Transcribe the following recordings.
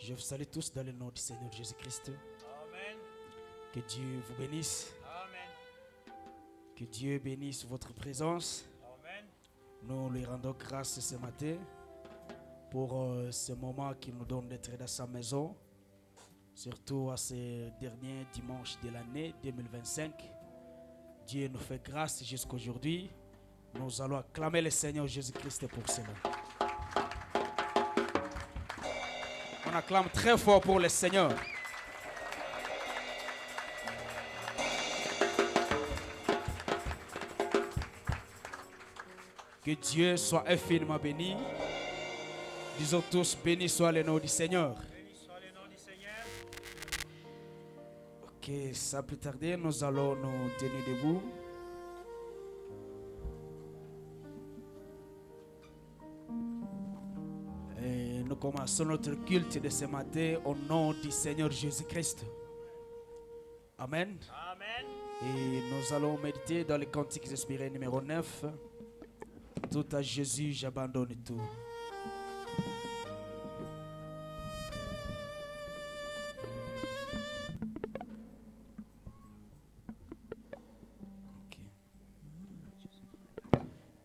Je vous salue tous dans le nom du Seigneur Jésus-Christ. Amen. Que Dieu vous bénisse. Amen. Que Dieu bénisse votre présence. Amen. Nous lui rendons grâce ce matin pour ce moment qu'il nous donne d'être dans sa maison. Surtout à ce dernier dimanche de l'année 2025. Dieu nous fait grâce jusqu'aujourd'hui. Nous allons acclamer le Seigneur Jésus-Christ pour cela. On acclame très fort pour le Seigneur. Que Dieu soit infiniment béni. Disons tous, béni soit le nom du Seigneur. Béni soit le nom du Seigneur. Ok, sans plus tarder, nous allons nous tenir debout. Et nous commençons notre culte de ce matin au nom du Seigneur Jésus-Christ. Amen. Amen. Et nous allons méditer dans le cantique inspiré numéro 9. Tout à Jésus, j'abandonne tout.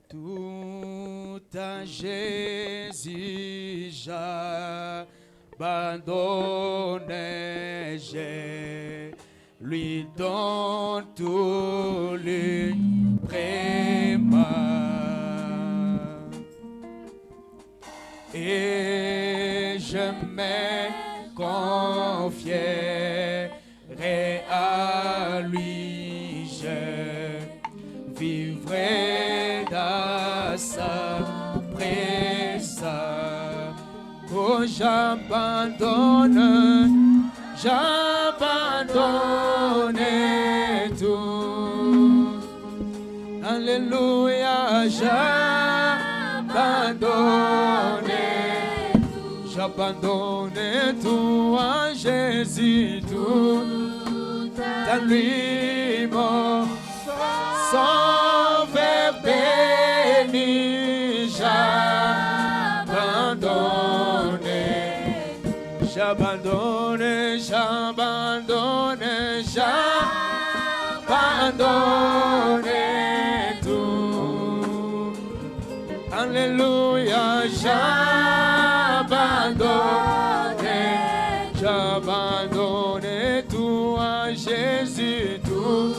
Tout à Jésus, j'abandonne, je lui donne tout le prémat. Et je me confierai à lui, je vivrai dans sa présence. Oh, j'abandonne tout. Alléluia, j'abandonne tout à Jésus, tout à lui, mon sauveur béni, j'abandonne tout. Alléluia, j'abandonne tout à Jésus, tout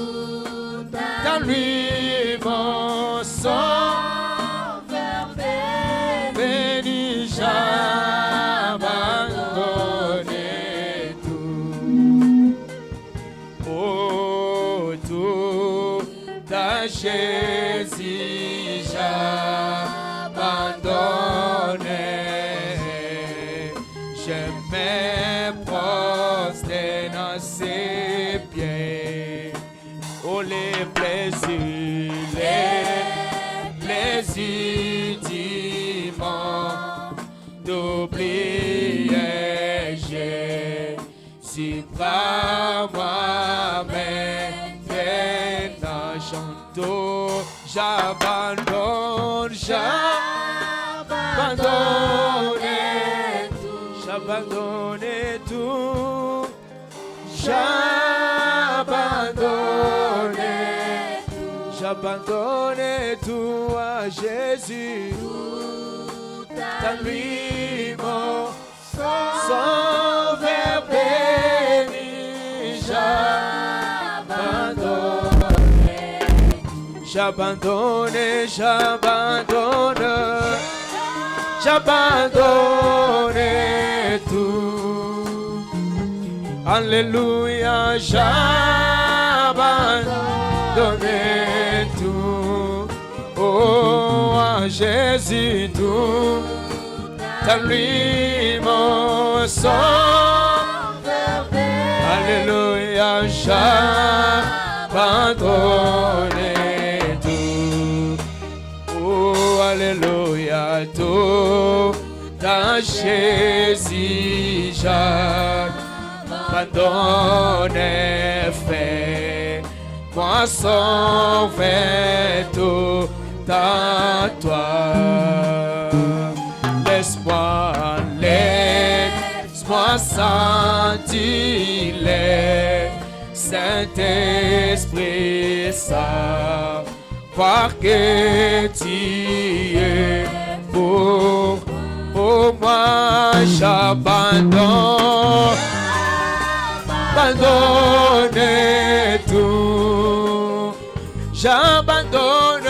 à lui, mon sauveur béni, j'abandonne tout. Oh, tout à Jésus, j'abandonne. Je me prosterne à ses pieds. Oh, les plaisirs du monde d'oublier Jésus par moi-même. Chantons, j'abandonne tout. J'abandonne tout à Jésus, tout à lui, mon sauveur béni, j'abandonne tout. Alléluia, j'abandonne tout. Oh, à Jésus, tout à lui, mon sauveur béni. Alléluia, j'abandonne tout. Oh, alléluia, tout à Jésus, j'abandonne, fais-moi sauver tout à toi. Laisse-moi Sois saint, il est, Saint-Esprit Saint, par que tu es pour moi, j'abandonne, abandonne tout, j'abandonne,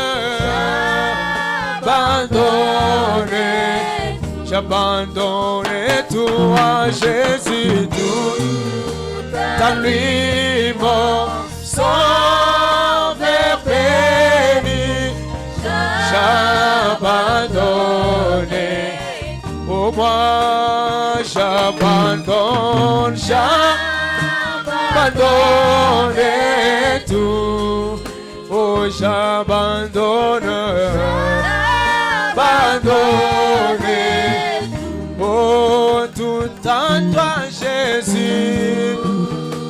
j'abandonne tout à Jésus, tout à lui mon sauveur béni, j'abandonne, pour moi j'abandonne, j'abandonne tout, oh j'abandonne, abandonne, oh tout en toi Jésus,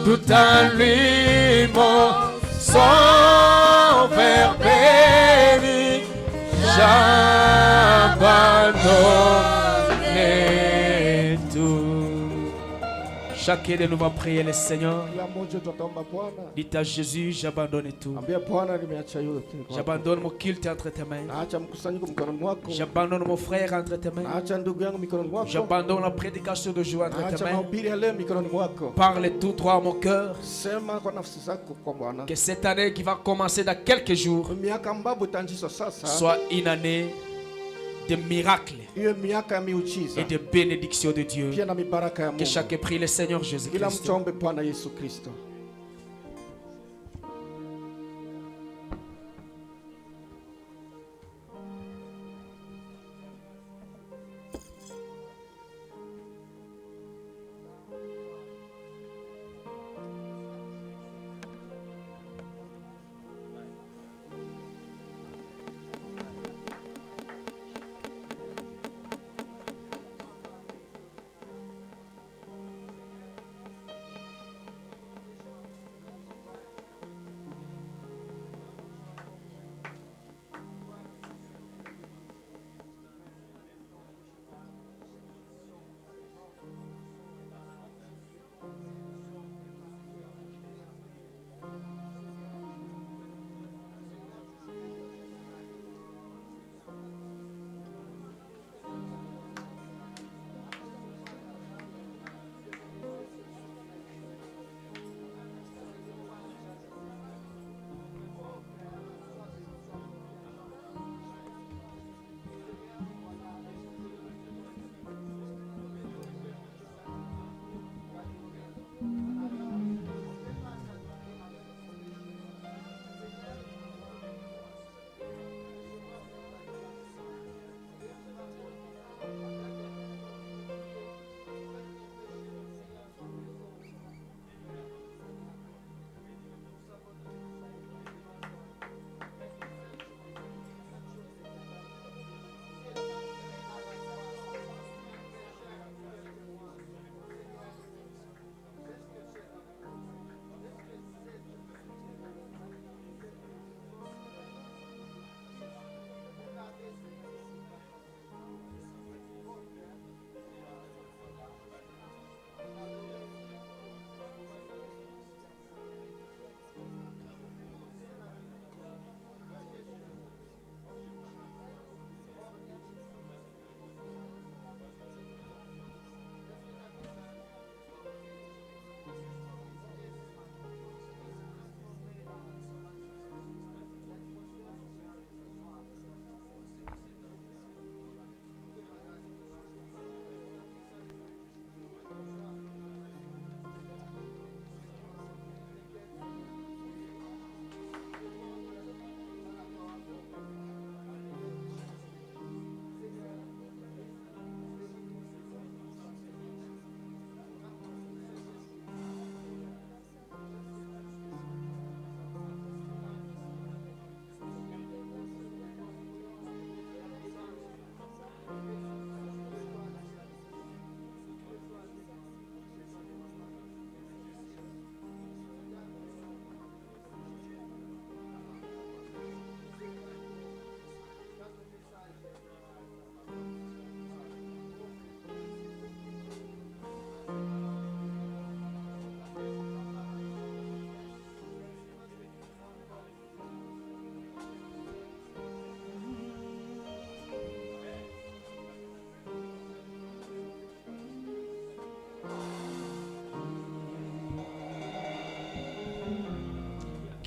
tout en lui mon sauveur béni, j'abandonne tout. Chacun de nous va prier le Seigneur. Dites à Jésus, j'abandonne tout. J'abandonne mon culte entre tes mains. J'abandonne mon frère entre tes mains. J'abandonne la prédication de joie entre tes mains. Parle tout droit à mon cœur. Que cette année qui va commencer dans quelques jours soit une année de miracles et de bénédictions de Dieu. Que chacun prie le Seigneur Jésus-Christ.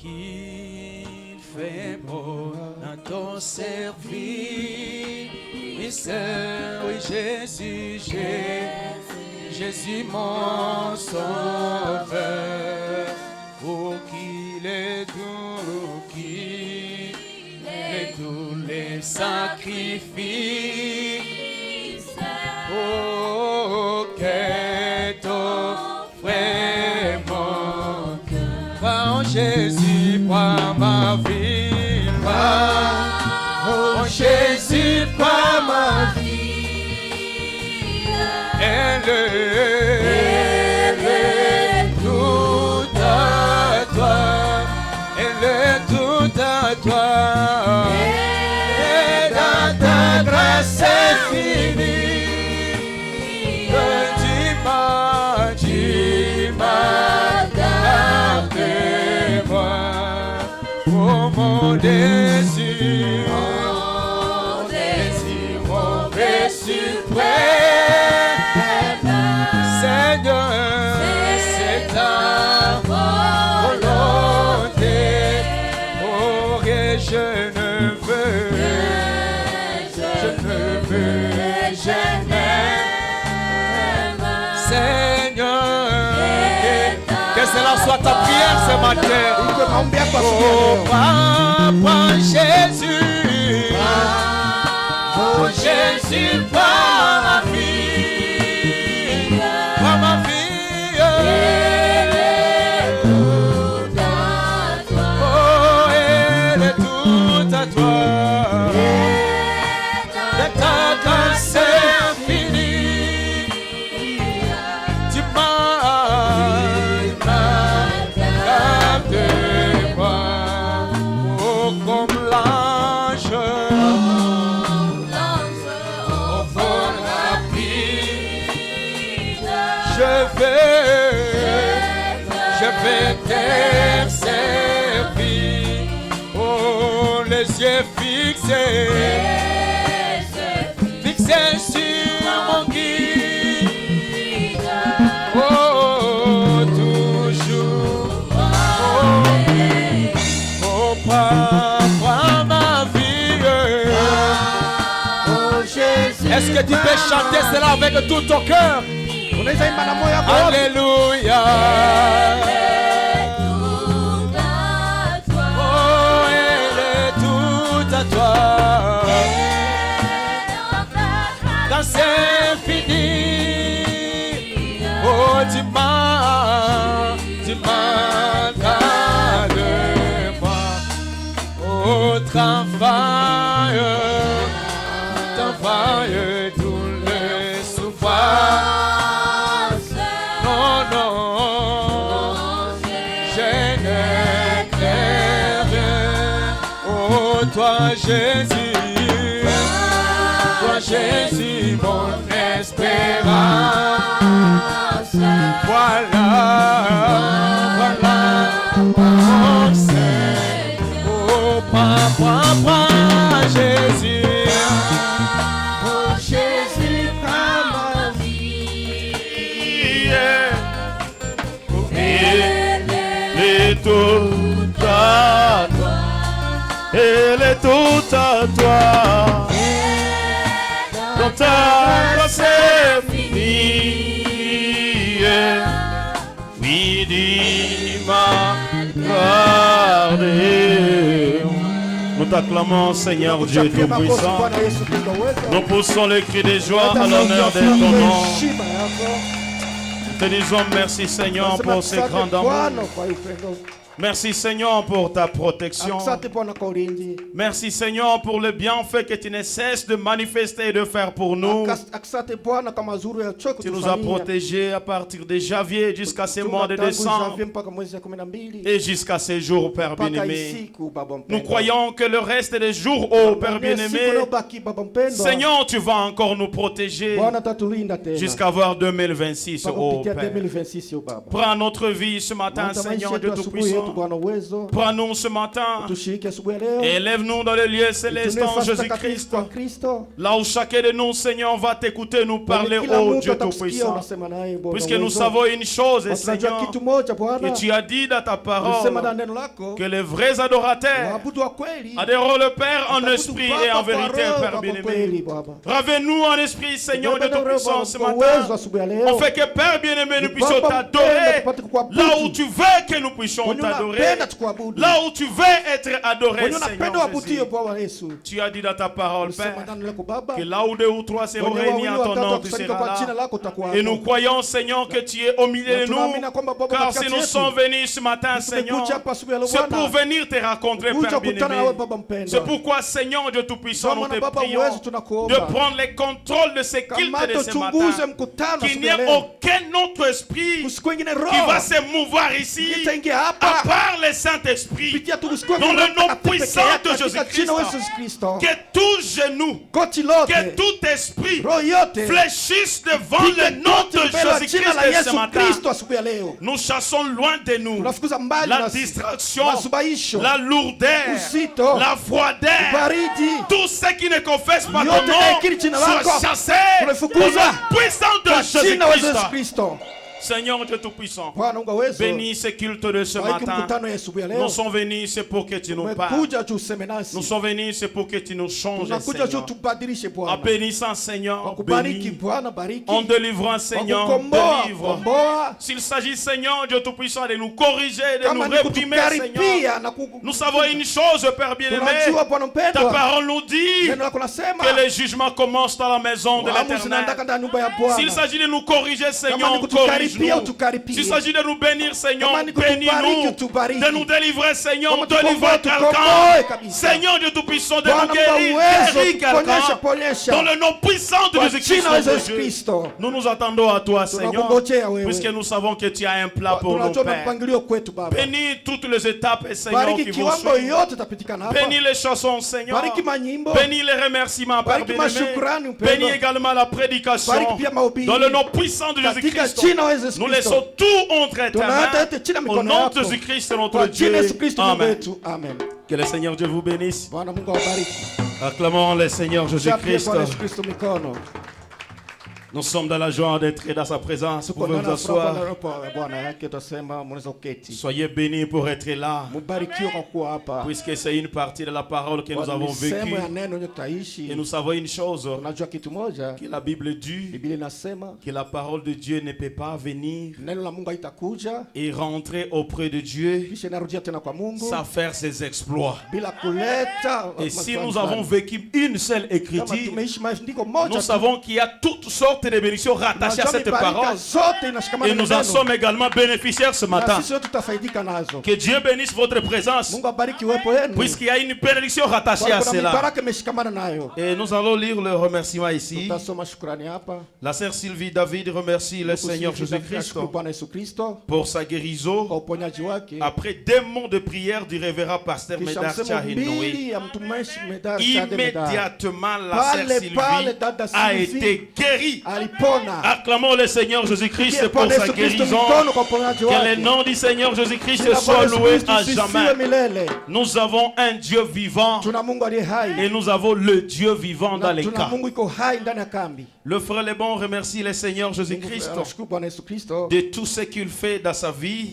qu'il fait bon à ton service. Oui, Jésus, Jésus mon sauveur, pour qu'il ait tous les sacrifices. Oh, qu'est offert mon cœur. Prends Jésus, prends ma vie. Prends Jésus, prends ma vie. Elle est tout à toi. Elle est tout à toi. Et dans ta grâce infinie, tu m'as gardé moi. Oh mon désir, mon paix suprême, Seigneur, c'est ta volonté. Oh, et je ne veux jamais, Seigneur, que cela soit ta prière ce matin. Oh, Papa Jésus, oh Jésus, par ma vie, par ma vie. Elle est toute à toi. Oh, elle est toute à toi. De ta grâce infinie, tu m'as gardé moi. Oh, comme l'ange au vol rapide, je vais te servir. Oh, les yeux fixés sur mon guide. Oh, toujours. Oh, papa, ma vie. Oh, Jésus. Est-ce que tu peux chanter cela avec tout ton cœur? Alléluia. Oh, elle est toute à toi. Dans c'est fini. Oh, tu m'as gardé moi. Oh, travaille tout le souffrance. Non, non, je ne crains rien. Oh, toi Jésus, mon espérance. Voilà mon Seigneur. Oh, papa, Jésus. Oh, Jésus, prends ma vie. Elle est toute à toi. Elle est toute à toi. Dans ta grâce infinie, oui, dis-moi, gardez. Nous t'acclamons, Seigneur Dieu Tout-Puissant. Nous poussons les cris de joie à l'honneur de ton nom. Nous te disons merci, Seigneur, pour ces grands amours. Merci Seigneur pour ta protection. Merci Seigneur pour le bienfait que tu ne cesses de manifester et de faire pour nous. Tu nous as protégés à partir de janvier jusqu'à ce mois de décembre et jusqu'à ces jours, Père bien-aimé. Nous croyons que le reste des jours, ô Père bien-aimé, Seigneur, tu vas encore nous protéger jusqu'à voir 2026, ô Père. Prends notre vie ce matin, Seigneur de Tout-Puissant. Prends-nous ce matin et élève-nous dans les lieux célestes en Jésus-Christ. Là où chacun de nous, Seigneur, va t'écouter nous parler, ô Dieu Tout-Puissant. Puisque nous savons une chose, Seigneur, que tu as dit dans ta parole, que les vrais adorateurs adoreront le Père en esprit et en vérité, Père bien-aimé. Rave-nous en esprit, Seigneur de Tout-Puissant, ce matin. On fait que, Père bien-aimé, nous puissions t'adorer là où tu veux que nous puissions t'adorer. Là où tu veux être adoré, Seigneur Jésus. Tu as dit dans ta parole, Père, que là où deux ou trois seront réunis en ton nom, tu seras là. Et nous croyons, Seigneur, que tu es au milieu de nous. Car si nous sommes venus ce matin, Seigneur, c'est pour venir te rencontrer, Père bien-aimé. C'est pourquoi, Seigneur Dieu Tout-Puissant, nous te prions de prendre le contrôle de ce culte de ce matin. Qu'il n'y ait aucun autre esprit qui va se mouvoir ici, à part le Saint-Esprit, dans le nom puissant de Jésus-Christ. Que tout genou, que tout esprit fléchisse devant le nom de Jésus-Christ ce matin. Nous chassons loin de nous la distraction, la lourdeur, la froideur. Tout ce qui ne confesse pas ton nom soit chassé au nom puissant de Jésus-Christ. Seigneur Dieu Tout-Puissant, bénis ce culte de ce matin. Nous sommes venus, c'est pour que tu nous parles. Nous sommes venus, c'est pour que tu nous changes, Seigneur. En bénissant, Seigneur, bénis. En délivrant, Seigneur, délivre. S'il s'agit, Seigneur Dieu Tout-Puissant, de nous corriger, de nous réprimer, Seigneur. Nous savons une chose, Père bien-aimé. Ta parole nous dit que les jugements commencent dans la maison de l'Éternel. S'il s'agit de nous corriger, Seigneur, corrige. S'il s'agit de nous bénir, Seigneur, bénis-nous. De nous délivrer, Seigneur, délivre quelqu'un. Seigneur Dieu Tout-Puissant, de nous guérir, guéris quelqu'un. Dans le nom puissant de Jésus-Christ, nous nous attendons à toi, Seigneur, puisque nous savons que tu as un plat pour nos pères. Bénis toutes les étapes, Seigneur, qui vont suivre. Bénis les chansons, Seigneur. Bénis les remerciements, Père bien-aimé. Bénis également la prédication. Dans le nom puissant de Jésus-Christ, nous laissons tout entre ta main. Au nom de Jésus-Christ, notre Dieu. Amen. Que le Seigneur Dieu vous bénisse. Acclamons le Seigneur Jésus-Christ. Nous sommes dans la joie d'être dans sa présence. Vous pouvez vous asseoir. Soyez bénis pour être là. Puisque c'est une partie de la parole que nous avons vécue. Et nous savons une chose. Que la Bible dit que la parole de Dieu ne peut pas venir et rentrer auprès de Dieu sans faire ses exploits. Et si nous avons vécu une seule écriture, nous savons qu'il y a toutes sortes de bénédictions rattachées à cette parole. Et nous en sommes également bénéficiaires ce matin. Que Dieu bénisse votre présence, puisqu'il y a une bénédiction rattachée à cela. Et nous allons lire le remerciement ici. La sœur Sylvie David remercie le Seigneur Jésus-Christ pour sa guérison. Après 2 mots de prière du révérend pasteur Médard Tchahinoui, immédiatement la sœur Sylvie a été guérie. Acclamons le Seigneur Jésus-Christ pour sa guérison. Que le nom du Seigneur Jésus-Christ soit loué à jamais. Nous avons un Dieu vivant et nous avons le Dieu vivant dans les camps. Le frère Lebon remercie le Seigneur Jésus-Christ de tout ce qu'il fait dans sa vie.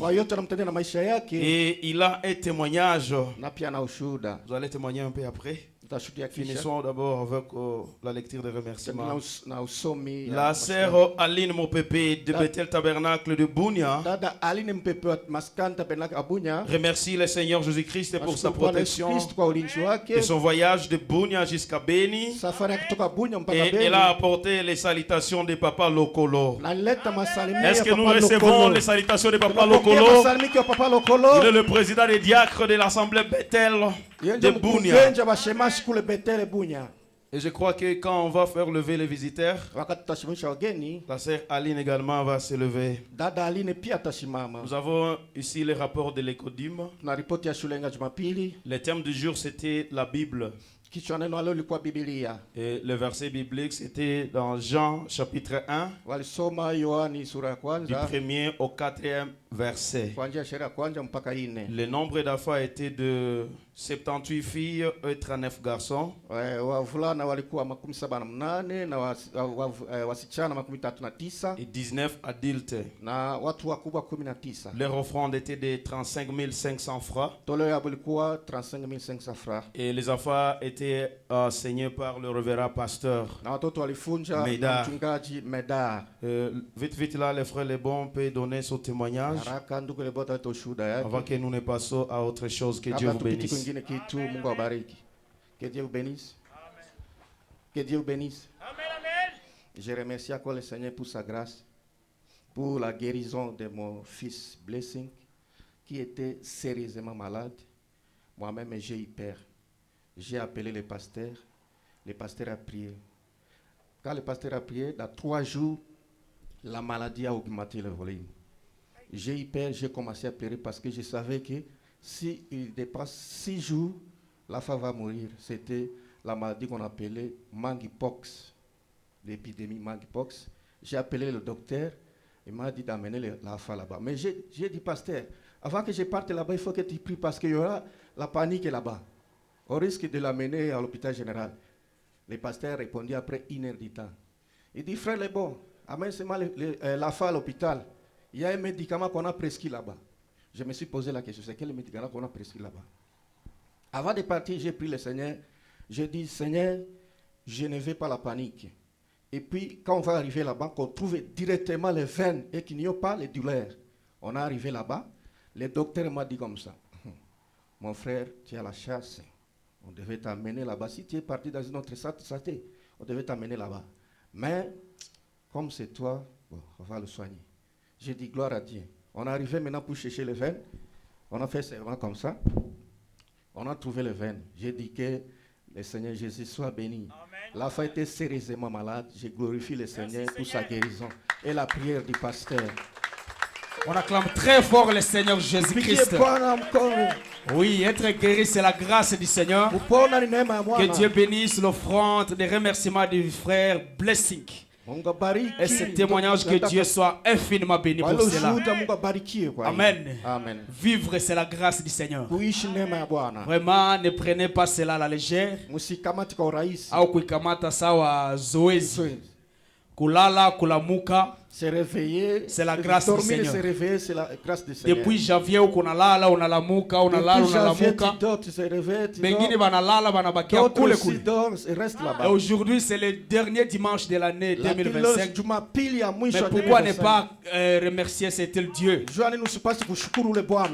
Et il a un témoignage. Vous allez témoigner un peu après. Finissons d'abord avec la lecture des remerciements. La sœur Aline Mopepe de Bethel Tabernacle de Bunia remercie le Seigneur Jésus-Christ pour sa protection et son voyage de Bunia jusqu'à Beni. Et elle a apporté les salutations de Papa Lokolo. Est-ce que nous recevons les salutations de Papa Lokolo? Il est le président des diacres de l'Assemblée Bethel de Bunia. Et je crois que quand on va faire lever les visiteurs, la sœur Aline également va se lever. Nous avons ici les rapports de l'Écodim. Le thème du jour, c'était la Bible. Et le verset biblique, c'était dans Jean chapitre 1, du 1er au 4e verset. Le nombre d'enfants était de 78 filles et 39 garçons. Et 19 adultes. Leur offrande était de 35 500 francs. Et les enfants étaient enseignés par le révérend pasteur Médard. Vite là, les frères les bons peuvent donner son témoignage avant que nous ne passions à autre chose. Que Dieu vous bénisse. Que Dieu vous bénisse. Que Dieu vous bénisse. Je remercie encore le Seigneur pour sa grâce, pour la guérison de mon fils Blessing, qui était sérieusement malade. Moi-même, j'ai eu peur. J'ai appelé le pasteur a prié. Quand le pasteur a prié, dans 3 jours, la maladie a augmenté le volume. J'ai eu peur, j'ai commencé à pleurer parce que je savais que s'il dépasse 6 jours, la femme va mourir. C'était la maladie qu'on appelait monkeypox, l'épidémie monkeypox. J'ai appelé le docteur, il m'a dit d'amener la femme là-bas. Mais j'ai dit, pasteur, avant que je parte là-bas, il faut que tu pries parce qu'il y aura la panique là-bas. Au risque de l'amener à l'hôpital général. Le pasteur répondit après 1 heure du temps. Il dit, frère, c'est bon, amène seulement la femme à l'hôpital. Il y a un médicament qu'on a prescrit là-bas. Je me suis posé la question, c'est quel médicament qu'on a prescrit là-bas? Avant de partir, j'ai prié le Seigneur. J'ai dit, Seigneur, je ne veux pas la panique. Et puis, quand on va arriver là-bas, qu'on trouve directement les veines et qu'il n'y a pas les douleurs. On est arrivé là-bas. Le docteur m'a dit comme ça. Mon frère, tu es à la chasse. On devait t'amener là-bas. Si tu es parti dans une autre santé, on devait t'amener là-bas. Mais, comme c'est toi, bon, on va le soigner. J'ai dit, gloire à Dieu. On est arrivé maintenant pour chercher les veines. On a fait seulement comme ça. On a trouvé les veines. J'ai dit que le Seigneur Jésus soit béni. La femme était sérieusement malade. Je glorifie le Seigneur pour sa guérison et la prière du pasteur. On acclame très fort le Seigneur Jésus-Christ. Oui, être guéri, c'est la grâce du Seigneur. Que Dieu bénisse l'offrande des remerciements du frère Blessing. Et ce témoignage, que Dieu soit infiniment béni pour cela. Amen. Amen. Vivre, c'est la grâce du Seigneur. Vraiment, ne prenez pas cela à la légère. Au kuikamata sawa zoezi. Kulala, kulamuka. Se réveiller, c'est la grâce du Seigneur. Se réveiller, c'est la grâce du Seigneur. Depuis janvier, on a lala, on a la muka, on a lala, on a la muka. Bengine banalala, banabakia kule kule. Et aujourd'hui, c'est le dernier dimanche de l'année 2025. Mais pourquoi ne pas remercier cet Dieu?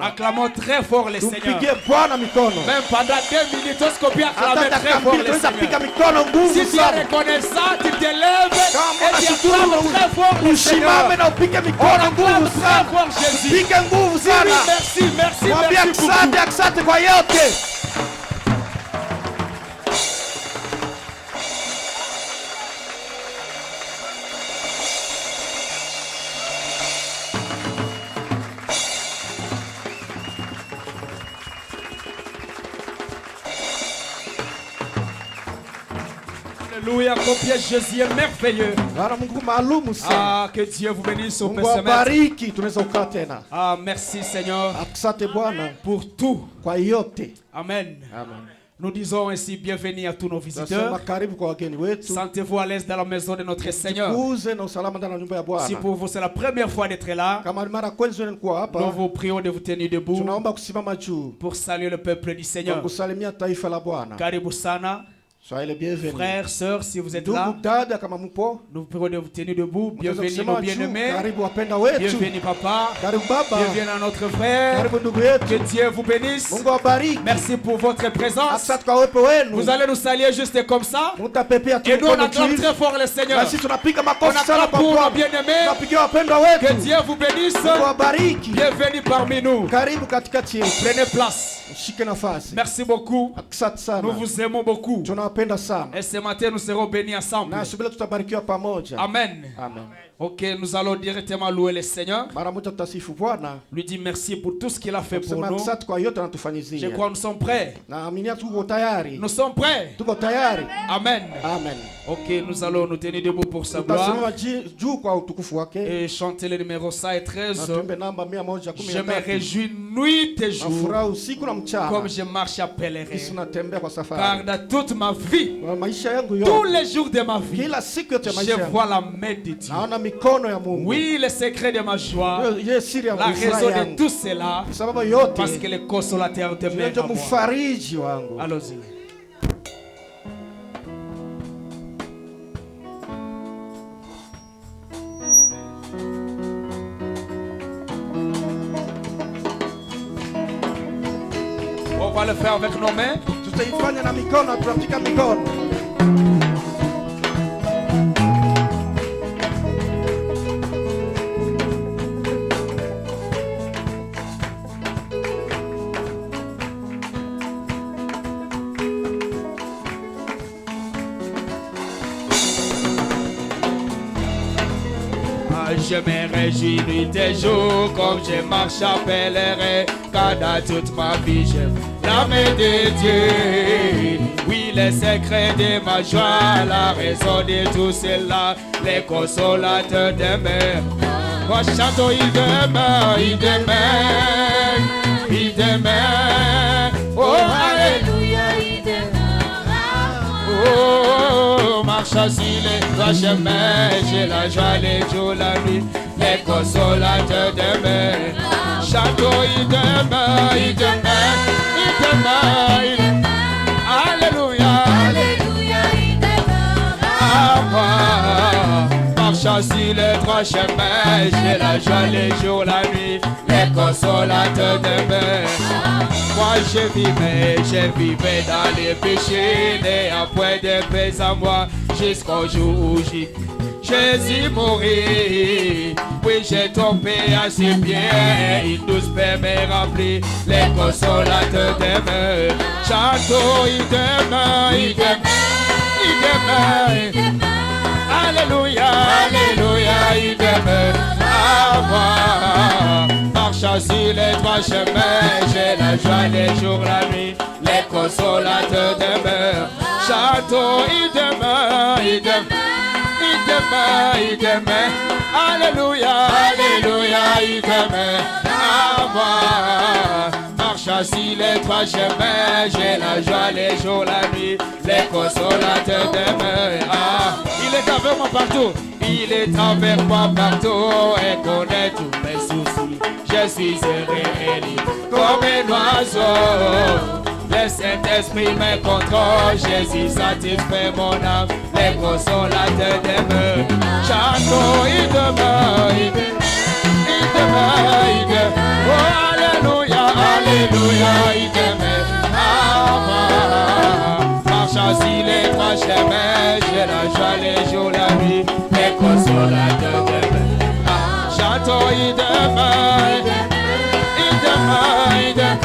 Acclamons très fort le Seigneur. Même pendant 2 minutes, on se copie acclamer très fort le Seigneur. Si tu es reconnaissant, tu te lèves et tu acclames très fort le Seigneur. Simame na upige mikono nguvu sana. Pige nguvu sana. Mwambie asante kwa yote. Alléluia, combien Jésus est merveilleux. Ah, que Dieu vous bénisse au Père. Ah, merci Seigneur pour tout. Amen. Nous disons ainsi bienvenue à tous nos visiteurs. Sentez-vous à l'aise dans la maison de notre Seigneur. Si pour vous c'est la première fois d'être là, nous vous prions de vous tenir debout pour saluer le peuple du Seigneur. Karibu sana. Soyez les bienvenus. Frères, sœurs, si vous êtes là, nous prions de vous tenir debout. Bienvenue nos bien-aimés. Bienvenue papa. Bienvenue à notre frère. Que Dieu vous bénisse. Merci pour votre présence. Vous allez nous saluer juste comme ça. Et nous on acclame très fort le Seigneur. On acclame pour nos bien-aimés. Que Dieu vous bénisse. Bienvenue parmi nous. Prenez place. Merci beaucoup. Nous vous aimons beaucoup. Et ce matin nous serons bénis ensemble. Amen. Amen. Ok, nous allons directement louer le Seigneur. Lui dire merci pour tout ce qu'il a fait pour nous. Je crois que nous sommes prêts. Nous sommes prêts. Amen. Amen. Ok, nous allons nous tenir debout pour sa gloire. Et chanter le numéro 113. Je me réjouis nuit et jour comme je marche à pèlerin. Car dans toute ma vie, tous les jours de ma vie, je vois la main de Dieu. Oui, le secret de ma joie, la raison de tout cela, parce que le consolateur demeure à moi. Allons-y. On va le faire avec nos mains. Je me réjouis nuit et jour comme je marche à pèlerin, car dans toute ma vie j'aime la main de Dieu. Oui, les secrets de ma joie, la raison de tout cela, les consolateurs demeurent. Moi chante, il demeure, il demeure, il demeure. Oh, alléluia, il demeure. Oh, marche sur les trois chemins, j'ai la joie les jours, la nuit, les consolateurs demeurent. Chantons, il demeure, il demeure, il demeure, il demeure. Alléluia, alléluia, il demeure. À moi, marche sur les trois chemins, j'ai la joie les jours, la nuit, les consolateurs demeurent. Moi je vivais dans les péchés, et après de paix à moi, jusqu'au jour où Jésus mourit. Oui, j'ai tombé assez bien, il nous permet de remplir les consolateurs demeurent. Chantons, il demeure, il demeure, il demeure, il demeure. Alléluia, alléluia, il demeure. À moi, marchant sur les trois chemins, j'ai la joie les jours, la nuit, les consolateurs demeurent. Chantons, il demeure, il demeure, il demeure, il demeure. Alléluia, alléluia, il demeure. À moi, marchant sur les trois chemins, j'ai la joie les jours, la nuit, les consolateurs demeurent. Ah, il est avec moi partout. Il est avec moi partout et connaît tous mes soucis. Je suis heureux et libre comme un oiseau. Le Saint-Esprit me contrôle. Jésus satisfait mon âme. Les consolateurs demeurent. Chantons, il demeure, il demeure, il demeure, il demeure. Oh, alléluia, alléluia, il demeure. Marchant sur les trois chemins, j'ai la joie les jours, la nuit, les consolateurs demeurent. Chantons, il demeure, il demeure, il demeure.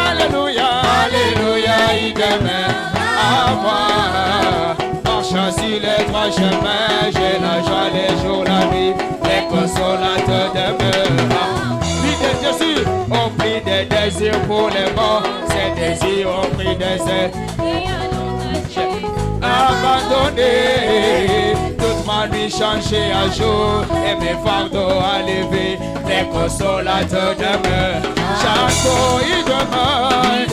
Alléluia, alléluia, il demeure. À moi, marchant sur les trois chemins, j'ai la joie les jours, la nuit, les consolateurs demeurent. Prie des désirs, on prie des désirs pour les morts, ces désirs ont pris des ailes. Abandonné, toute ma nuit changée à jour, et mes fardeaux à lever, les consolateurs demeurent. Chantons, il demeure,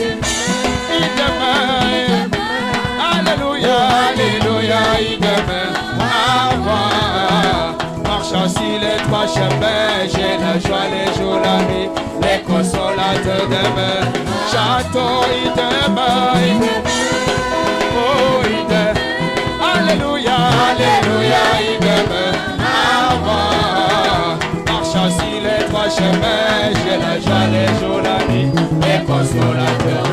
il demeure. Alléluia, alléluia, il demeure. À moi, marchant sur les trois chemins, j'ai la joie les jours, la nuit, les consolateurs demeurent. Chantons, il demeure, il demeure. Oh, il demeure. Alléluia, alléluia, il demeure. À moi, marchant sur les trois chemins, j'ai la joie les jours, la nuit, les consolateurs.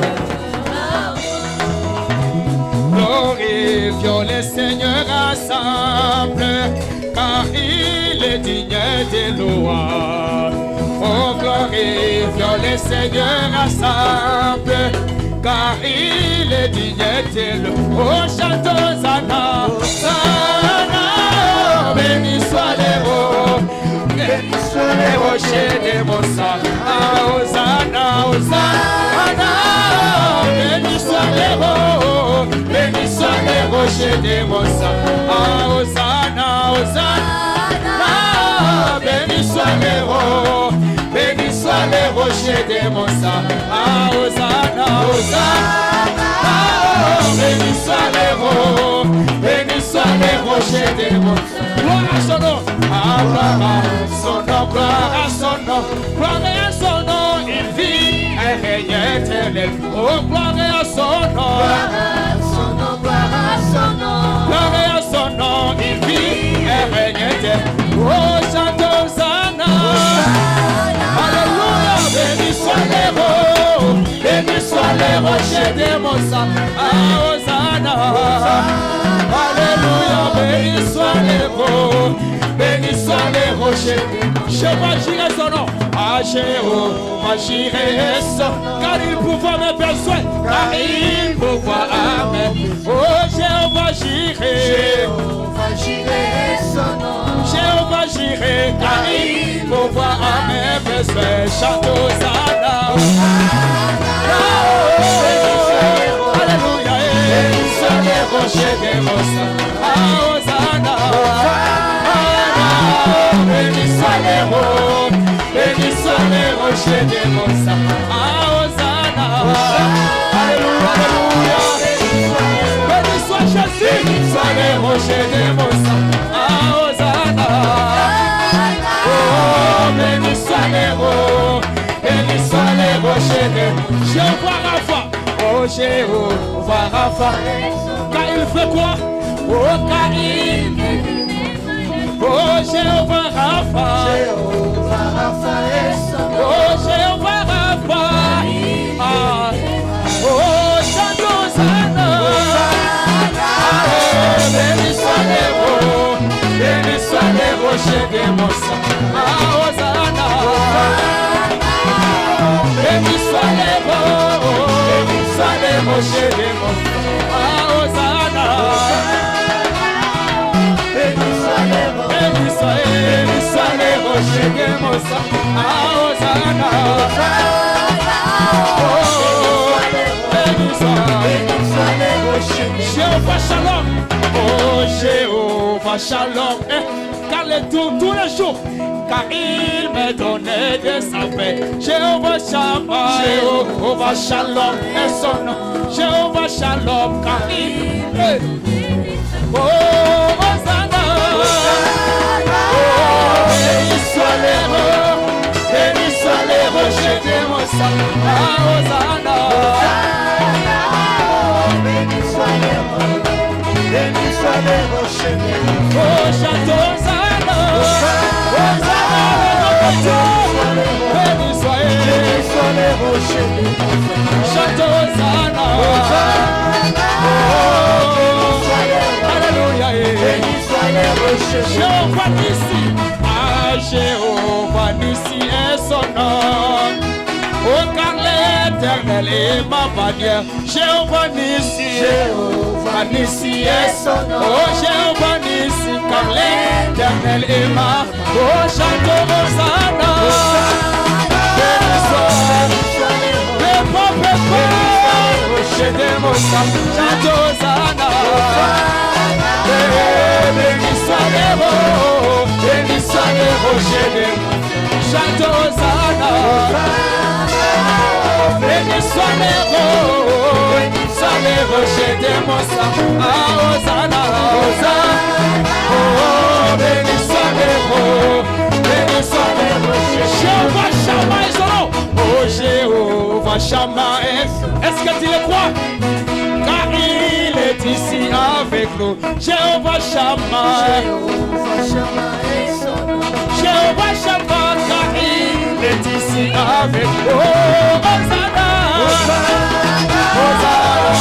Glorifions le Seigneur ensemble, car il est digne de louange. Oh, glorifions le Seigneur ensemble, car il il est digne d'éternel. Oh, chantons Hosanna, Hosanna. Béni soit les rois, béni soit les rochers des Mossas. Hosanna, Hosanna. Béni soit les rois, béni soit les rochers des Mossas. Hosanna, Hosanna. Béni soit les rois, béni soit les rochers des Mossas. Hosanna, Hosanna. Béni soit les rois, béni soit les rochers des Mossas. Gloire à son nom, gloire à son nom, gloire à son nom, gloire à son nom, il vit et règne éternel. Oh, gloire à son nom, gloire à son nom, gloire à son nom, gloire à son nom, il vit et règne éternel. Oh, chantons Hosanna, alléluia, béni soit les rois, béni soit les rochers des Mossas. Hosanna, alléluia, béni soit les rois, béni soit les rochers. Jéhovah Jireh son nom, Jéhovah Jireh son nom, car il pourvoit mes besoins, car il pourvoit à mes. Oh, Jéhovah Jireh, Jéhovah Jireh son nom, Jéhovah Jireh, car il pourvoit à mes besoins. Chantons Hosanna, alléluia, béni soit les rochers des Mossas. Hosanna, béni soit les rois, béni soit les rochers des Mossas. Hosanna, alléluia, alléluia. Béni soit Jésus, béni soit les rochers des Mossas. Hosanna, oh, béni soit les rois, béni soit les rochers des Mossas. Jéhovah Rapha, oh Jéhovah Rapha, car il fait quoi? Oh, car il, oh Jéhovah Rapha, Jéhovah Rapha est son nom. Oh Jéhovah Rapha, oh chantons Hosanna, béni soit les rois, béni soit les rochers des Mossas. Hosanna, béni soit les rois, béni soit les rochers des Mossas. Hosanna, béni soit les rochers des Mossas. Hosanna, béni soit les rochers. Jéhovah Shalom, oh Jéhovah Shalom, car les tours tous les jours, car il me donnait de sa paix. Jéhovah Shammah, Jéhovah Shalom est son nom. Jéhovah Shalom, car il est. Oh, Hosanna, béni soit les rois, béni soit les rochers des Mossas. Hosanna, béni soit les rois, béni soit les rochers des Mossas. Oh, chantons Hosanna, Hosanna, béni soit les rochers des Mossas. Chantons Hosanna, alléluia, béni soit les rochers. Jéhovah Nissi, Jéhovah Nissi est son nom. Oh, car l'Éternel est ma bannière. Jéhovah Nissi, Jéhovah Nissi est son nom. Oh, Jéhovah Nissi, car l'Éternel est ma. Oh, chantons Hosanna, béni soit le peuple, rocher des Mossas. Chantons Hosanna, béni soit les rois, béni soit les rochers des Mossas. Chantons Hosanna, béni soit les rois, béni soit les rochers des Mossas. Hosanna, Hosanna, oh, béni soit les rois, béni soit les rochers. Jéhovah Shammah est son nom. Oh Jéhovah Shammah est-ce que tu le crois? Car il est ici avec nous. Jéhovah Shammah, Jéhovah Shammah est son nom. Jéhovah Shammah, car il est ici avec nous. Oh, Hosanna, Hosanna,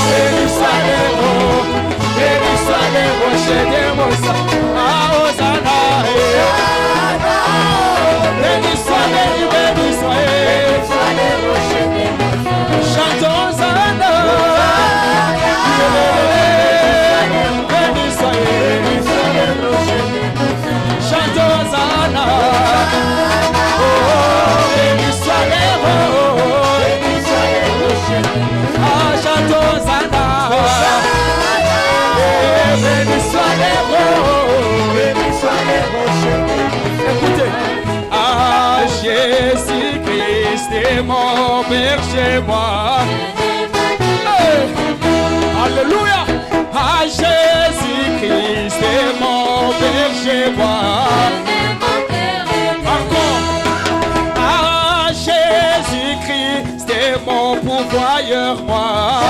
béni soit les rois, béni soit les rochers des Mossas. Hosanna, béni soit les rochers des Mossas. Chantons Hosanna. est mon berger, moi. Hey. Alléluia. Ah, Jésus-Christ est mon berger, moi. Encore. Ah, Jésus-Christ est mon pourvoyeur, moi.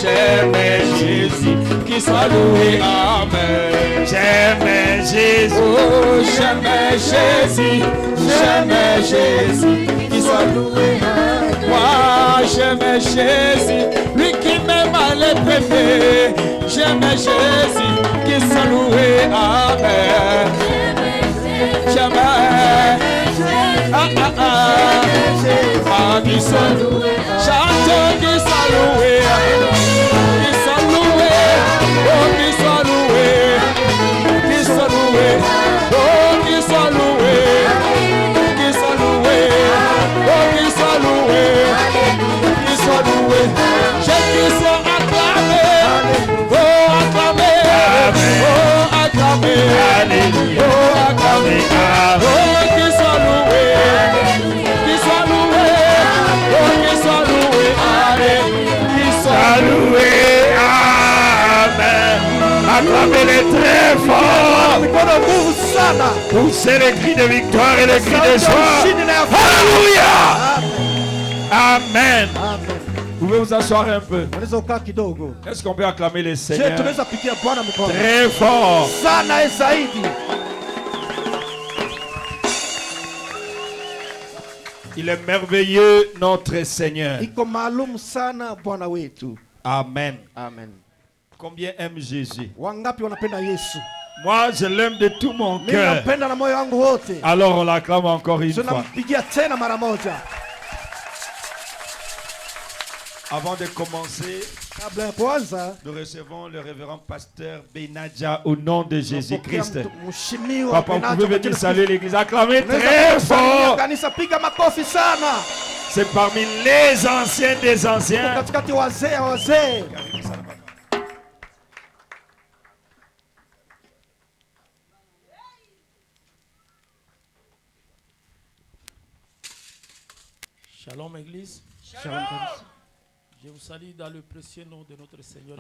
J'aime Jésus, qui soit loué, amen. J'aime Jésus, oh j'aime Jésus, qui soit loué, amen. Moi j'aime Jésus, lui qui m'aime à l'épée. J'aime Jésus, qui soit loué, amen. J'aime, qui soit loué, chante qui soit loué, qui soit loué, oh qui soit loué, qui soit loué, oh qui soit loué, qui soit loué, oh qui soit loué, qui soit loué, j'ai qui soit acclamé, oh acclamé, oh acclamé, oh acclamé, oh qui soit loué, qui soit loué, oh qui soit loué, qui soit loué, amen. Acclamez-les très fort. Poussez les cris de victoire et les cris de joie. Alléluia. Amen. Vous pouvez vous asseoir un peu. Est-ce qu'on peut acclamer les Seigneurs très fort? Il est merveilleux, notre Seigneur. Amen. Amen. Combien aime Jésus? Moi, je l'aime de tout mon cœur. Alors on l'acclame encore une fois. Avant de commencer, nous recevons le révérend pasteur Benadja au nom de Jésus-Christ. Papa, vous pouvez venir saluer l'église. Acclamez très fort. C'est parmi les anciens des anciens. Shalom Église. Shalom. Je vous salue dans le précieux nom de notre Seigneur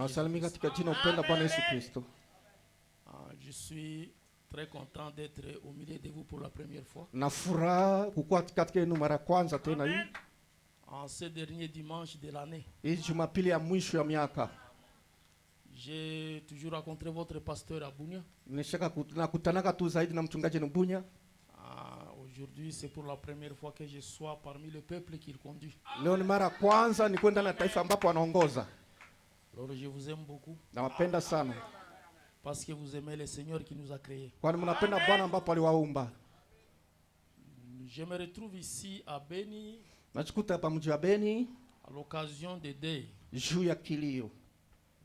Je suis très content d'être au milieu de vous pour la première fois. En ce dernier dimanche de l'année, j'ai toujours rencontré votre pasteur à Bunia. Aujourd'hui, c'est pour la première fois que je sois parmi le peuple qu'il conduit. Alors, je vous aime beaucoup. Parce que vous aimez le Seigneur qui nous a créés. Je me retrouve ici à Beni à l'occasion des deuils.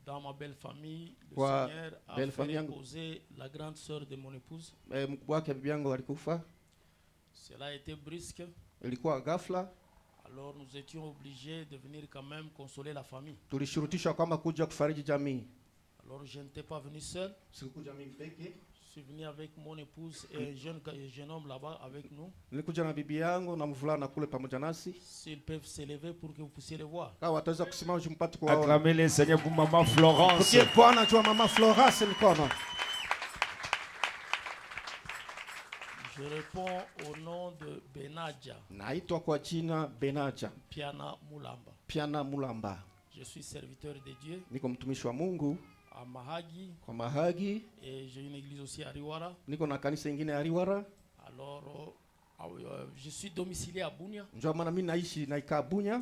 Dans ma belle famille, le Seigneur a fait reposer la grande sœur de mon épouse. Cela a été brusque. Alors Alors nous étions obligés de venir quand même consoler la famille. Tulishurutishwa kwamba kuja kufariji jamii. Alors je n'étais pas venu seul. Sikukuja mimi peke. Je suis venu avec mon épouse et un jeune homme là-bas avec nous. Nilikuja na bibi yangu na mvulana kule pamoja nasi. S'ils peuvent s'élever pour que vous puissiez les voir. Kama wataweza kusimama mpate kuwaona. Acclamez le Seigneur pour maman Florence. Tukie Bwana jua mama Florence mkono. Je réponds au nom de Benadja. Naitwa kwa jina Benadja. Piana Mulamba. Piana Mulamba. Je suis serviteur de Dieu. Niko mtumishi wa Mungu. À Mahagi. Kwa Mahagi. Et j'ai une église aussi à Riwara. Niko na kanisa ingine ya Riwara. Alors, je suis domicilié à Bunia. Njoo maana mimi naishi naikaa Bunia.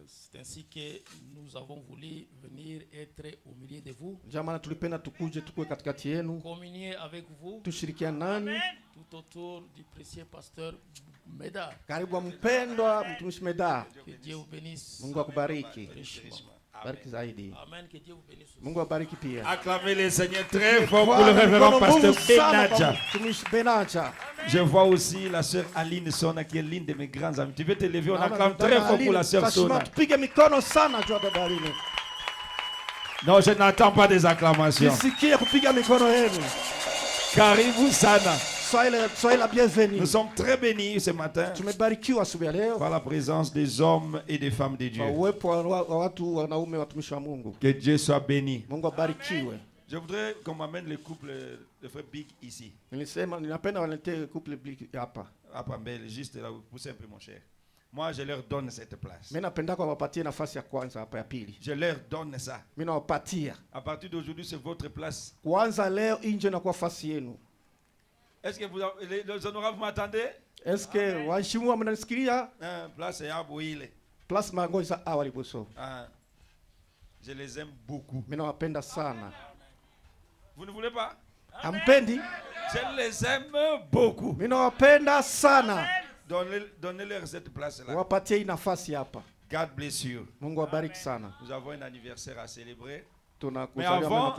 C'est ainsi que nous avons voulu venir être au milieu de vous. Njoo maana tulipenda tukuje tukue katikati yenu. Communier avec vous. Tushirikiane nani. Tout autour du précieux pasteur Meda. Karibu mpendwa mtumishi Meda. Que Dieu vous bénisse. Mungu akubariki. Bariki zaidi. Amen. Que Dieu vous bénisse. Mungu abariki pia. Acclamez le Seigneur très fort pour le révérend pasteur Benadja. Benadja. Je vois aussi la sœur Aline Sona qui est l'une de mes grandes amies. Tu veux te lever, on acclame très fort pour la sœur Sona. Non, je n'attends pas des acclamations. Karibu sana. Soyez la bienvenue. Nous sommes très bénis ce matin par la présence des hommes et des femmes de Dieu. Que Dieu soit béni. Je voudrais qu'on m'amène le couple de frère Big ici. Juste là, vous poussez un peu mon cher. Moi, je leur donne cette place. Je leur donne ça. À partir d'aujourd'hui, c'est votre place. Est-ce que les honorables m'attendez? Est-ce que waheshimiwa mnanisikia? Place ya Bouile. Place Mangoza awalibuso. Je les aime beaucoup. Mimi nawapenda sana. Vous ne voulez pas? Hampendi? Je les aime beaucoup. Mimi nawapenda sana. Donnez-leur cette place là. Wapatie nafasi hapa. God bless you. Mungu abariki sana. Nous avons un anniversaire à célébrer. Mais avant,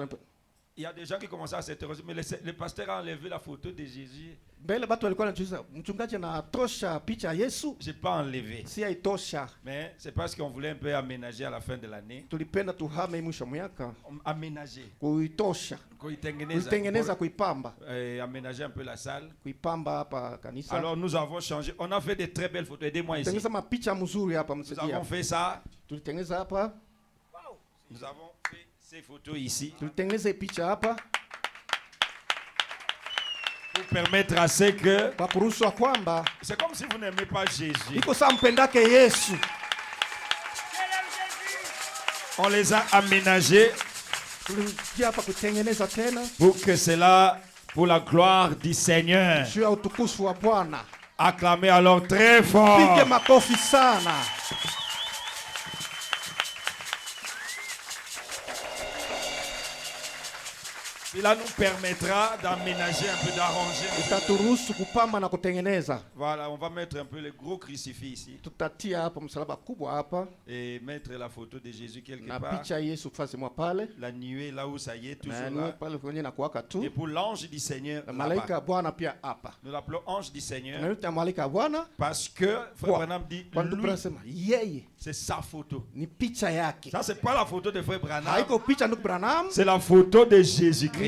il y a des gens qui commencent à s'interroger, mais le pasteur a enlevé la photo de Jésus. Mbele watu walikuwa wanajiuliza mchungaji anatosha picha ya Yesu? J'ai pas enlevé. Si haitosha. Mais c'est parce qu'on voulait un peu aménager à la fin de l'année. Tulipenda tuhame mwisho mwaka. Aménager. Kuitosha. Kuitengeneza kuipamba. Aménager un peu la salle. Kuipamba hapa kanisa. Alors nous avons changé. On a fait de très belles photos. Aidez-moi ici. Tengeneza mapicha mzuri hapa msaidia. Nous avons fait ça. Tulitengeneza hapa. Nous avons fait ces photos ici. Tulitengeneza picha hapa. Pour permettre à ce que c'est comme si vous n'aimez pas Jésus. On les a aménagés pour que cela, pour la gloire du Seigneur. Acclamez alors très fort. Cela nous permettra d'aménager un peu, d'arranger un peu. Voilà, on va mettre un peu le gros crucifix ici. Et mettre la photo de Jésus quelque part. La nuée là où ça y est, toujours là. Et pour l'ange du Seigneur, nous l'appelons ange du Seigneur. Parce que Frère Branham dit, lui, c'est sa photo. Ça, c'est pas la photo de Frère Branham. C'est la photo de Jésus-Christ.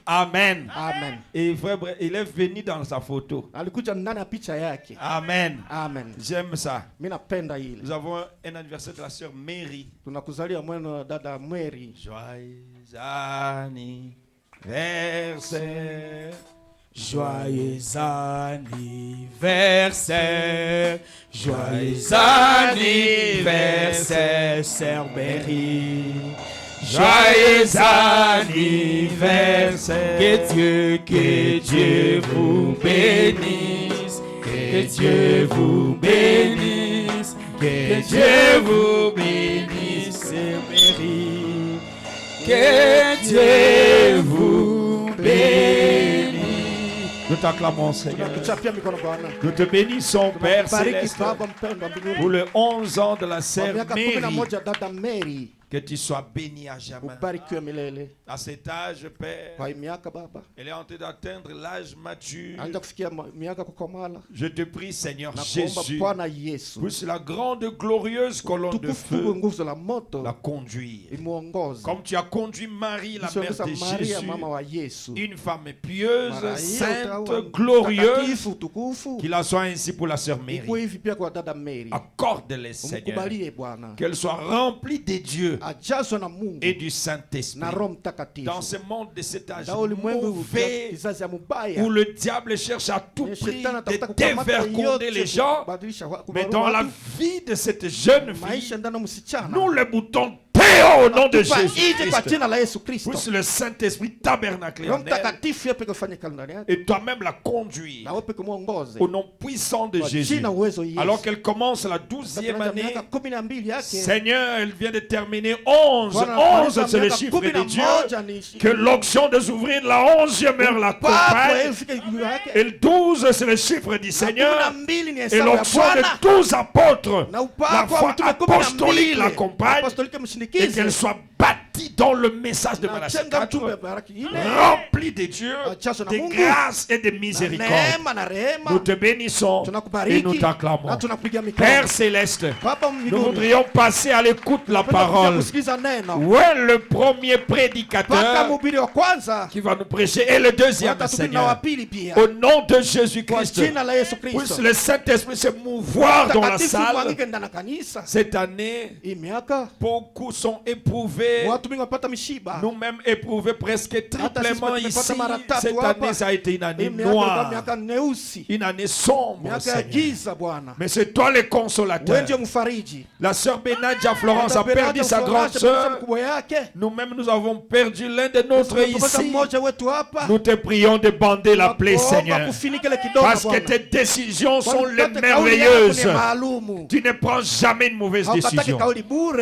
Amen. Amen. Et frère, il est venu dans sa photo. Amen. Amen. J'aime ça. Nous avons un anniversaire de la sœur Mary. Joyeux anniversaire. Joyeux anniversaire. Joyeux anniversaire, sœur Mary. Joyeux anniversaire. Que Dieu vous bénisse. Que Dieu vous bénisse. Que Dieu vous bénisse, Mary. Que Dieu vous bénisse. Nous t'acclamons, Seigneur. Nous te bénissons, Père Céleste, pour le 11 ans de la sœur Mary. Que tu sois béni à jamais. À cet âge, Père, elle est en train d'atteindre l'âge mature. Je te prie, Seigneur Jésus, puisse la grande glorieuse colonne de feu la conduire. Comme tu as conduit Marie, la mère de Jésus, une femme pieuse, sainte, glorieuse, qu'il en soit ainsi pour la sœur Mary. Accorde-les, Seigneur, qu'elle soit remplie des dieux et du Saint-Esprit. Dans ce monde de cet âge mauvais où le diable cherche à tout prix de dévergonder les gens, mais dans la vie de cette jeune fille, nous le boutons au nom de Jésus-Christ. Puisse le Saint-Esprit tabernacler en elle et toi-même la conduire au nom puissant de Jésus. Alors qu'elle commence la 12e année, Seigneur, elle vient de terminer 11. 11, c'est le chiffre de Dieu. Que l'onction de s'ouvrir la 11e heure l'accompagne. Et le 12, c'est le chiffre du Seigneur. Et l'onction de 12 apôtres, la foi apostolique l'accompagne. Et qu'elle soit bâtie dans le message de Malachi 4, remplie de Dieu, de grâce et de miséricorde. Nous te bénissons et nous t'acclamons. Père Céleste, nous voudrions passer à l'écoute de la parole. Où est le premier prédicateur qui va nous prêcher et le deuxième, Seigneur? Au nom de Jésus-Christ, puisse le Saint-Esprit se mouvoir dans la salle. Cette année, beaucoup sont éprouvés. Nous-mêmes éprouvés presque triplement ici. Cette année, ça a été une année noire, une année sombre, Seigneur. Mais c'est toi le consolateur. La sœur Benadia Florence a perdu sa grande sœur. Nous-mêmes, nous avons perdu l'un de nôtres ici. Nous te prions de bander la plaie, Seigneur, parce que tes décisions sont les merveilleuses. Tu ne prends jamais une mauvaise décision.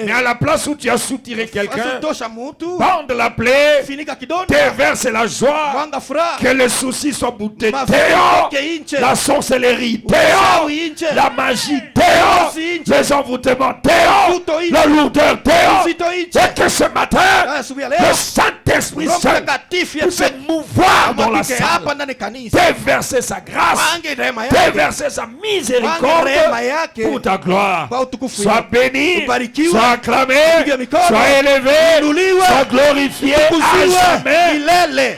Mais à la place où tu as soutiré quelqu'un, bande la plaie, déverse la joie, que le souci soit bouté. Théo, la sorcellerie, Théo, la magie, Théo, les envoûtements, Théo, la lourdeur, Théo. Et que ce matin, le Saint-Esprit puisse mouvoir dans la salle, déverser sa grâce, déverser sa miséricorde pour ta gloire. Sois béni, sois acclamé, sois élevé, sois glorifié à jamais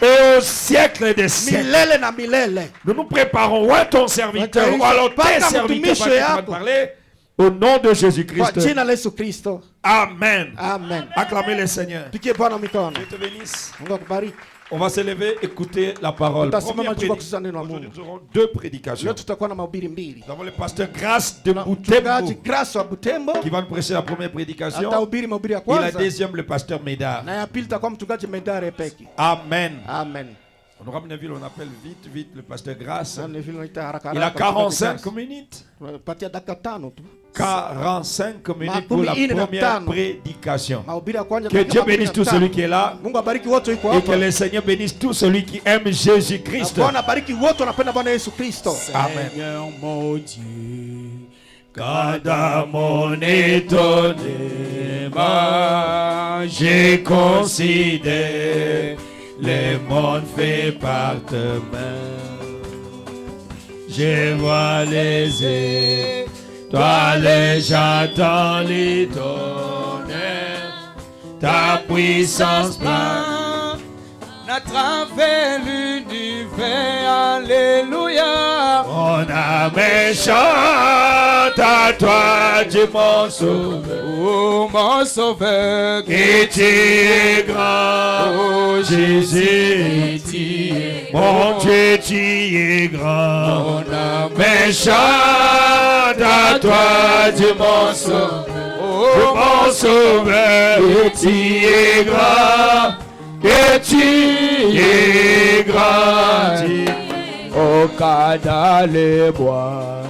et au siècle des siècles. Nous nous préparons, ou à ton serviteur, ou alors tes serviteurs qui vont parler, au nom de Jésus-Christ. Amen. Amen. Acclamez le Seigneur. Dieu te bénisse. On va se lever, écouter la parole. Aujourd'hui, nous aurons deux prédications. Nous avons le pasteur Grâce de Butembo qui va nous prêcher la première prédication. Et la deuxième, le pasteur Médard. Amen. Amen. On aura une ville, on appelle vite le pasteur Grâce. Il a 45 minutes. 45 minutes pour la première prédication. Que Dieu bénisse tout celui qui est là et que le Seigneur bénisse tout celui qui aime Jésus-Christ. Amen. Seigneur mon Dieu, quand dans mon étonnement j'ai considéré le monde fait par tes mains, je vois les étoiles, j'entends les tonnerres, ta puissance plane à travers l'univers, alléluia. Mon âme chante à toi, Dieu mon sauveur, oh mon sauveur, que tu es grand, oh Jésus, tu es mon Dieu, tu es grand. Mon âme chante à toi, Dieu mon sauveur, oh mon sauveur, que tu es grand. Que tu es grand, au cas dans les bois,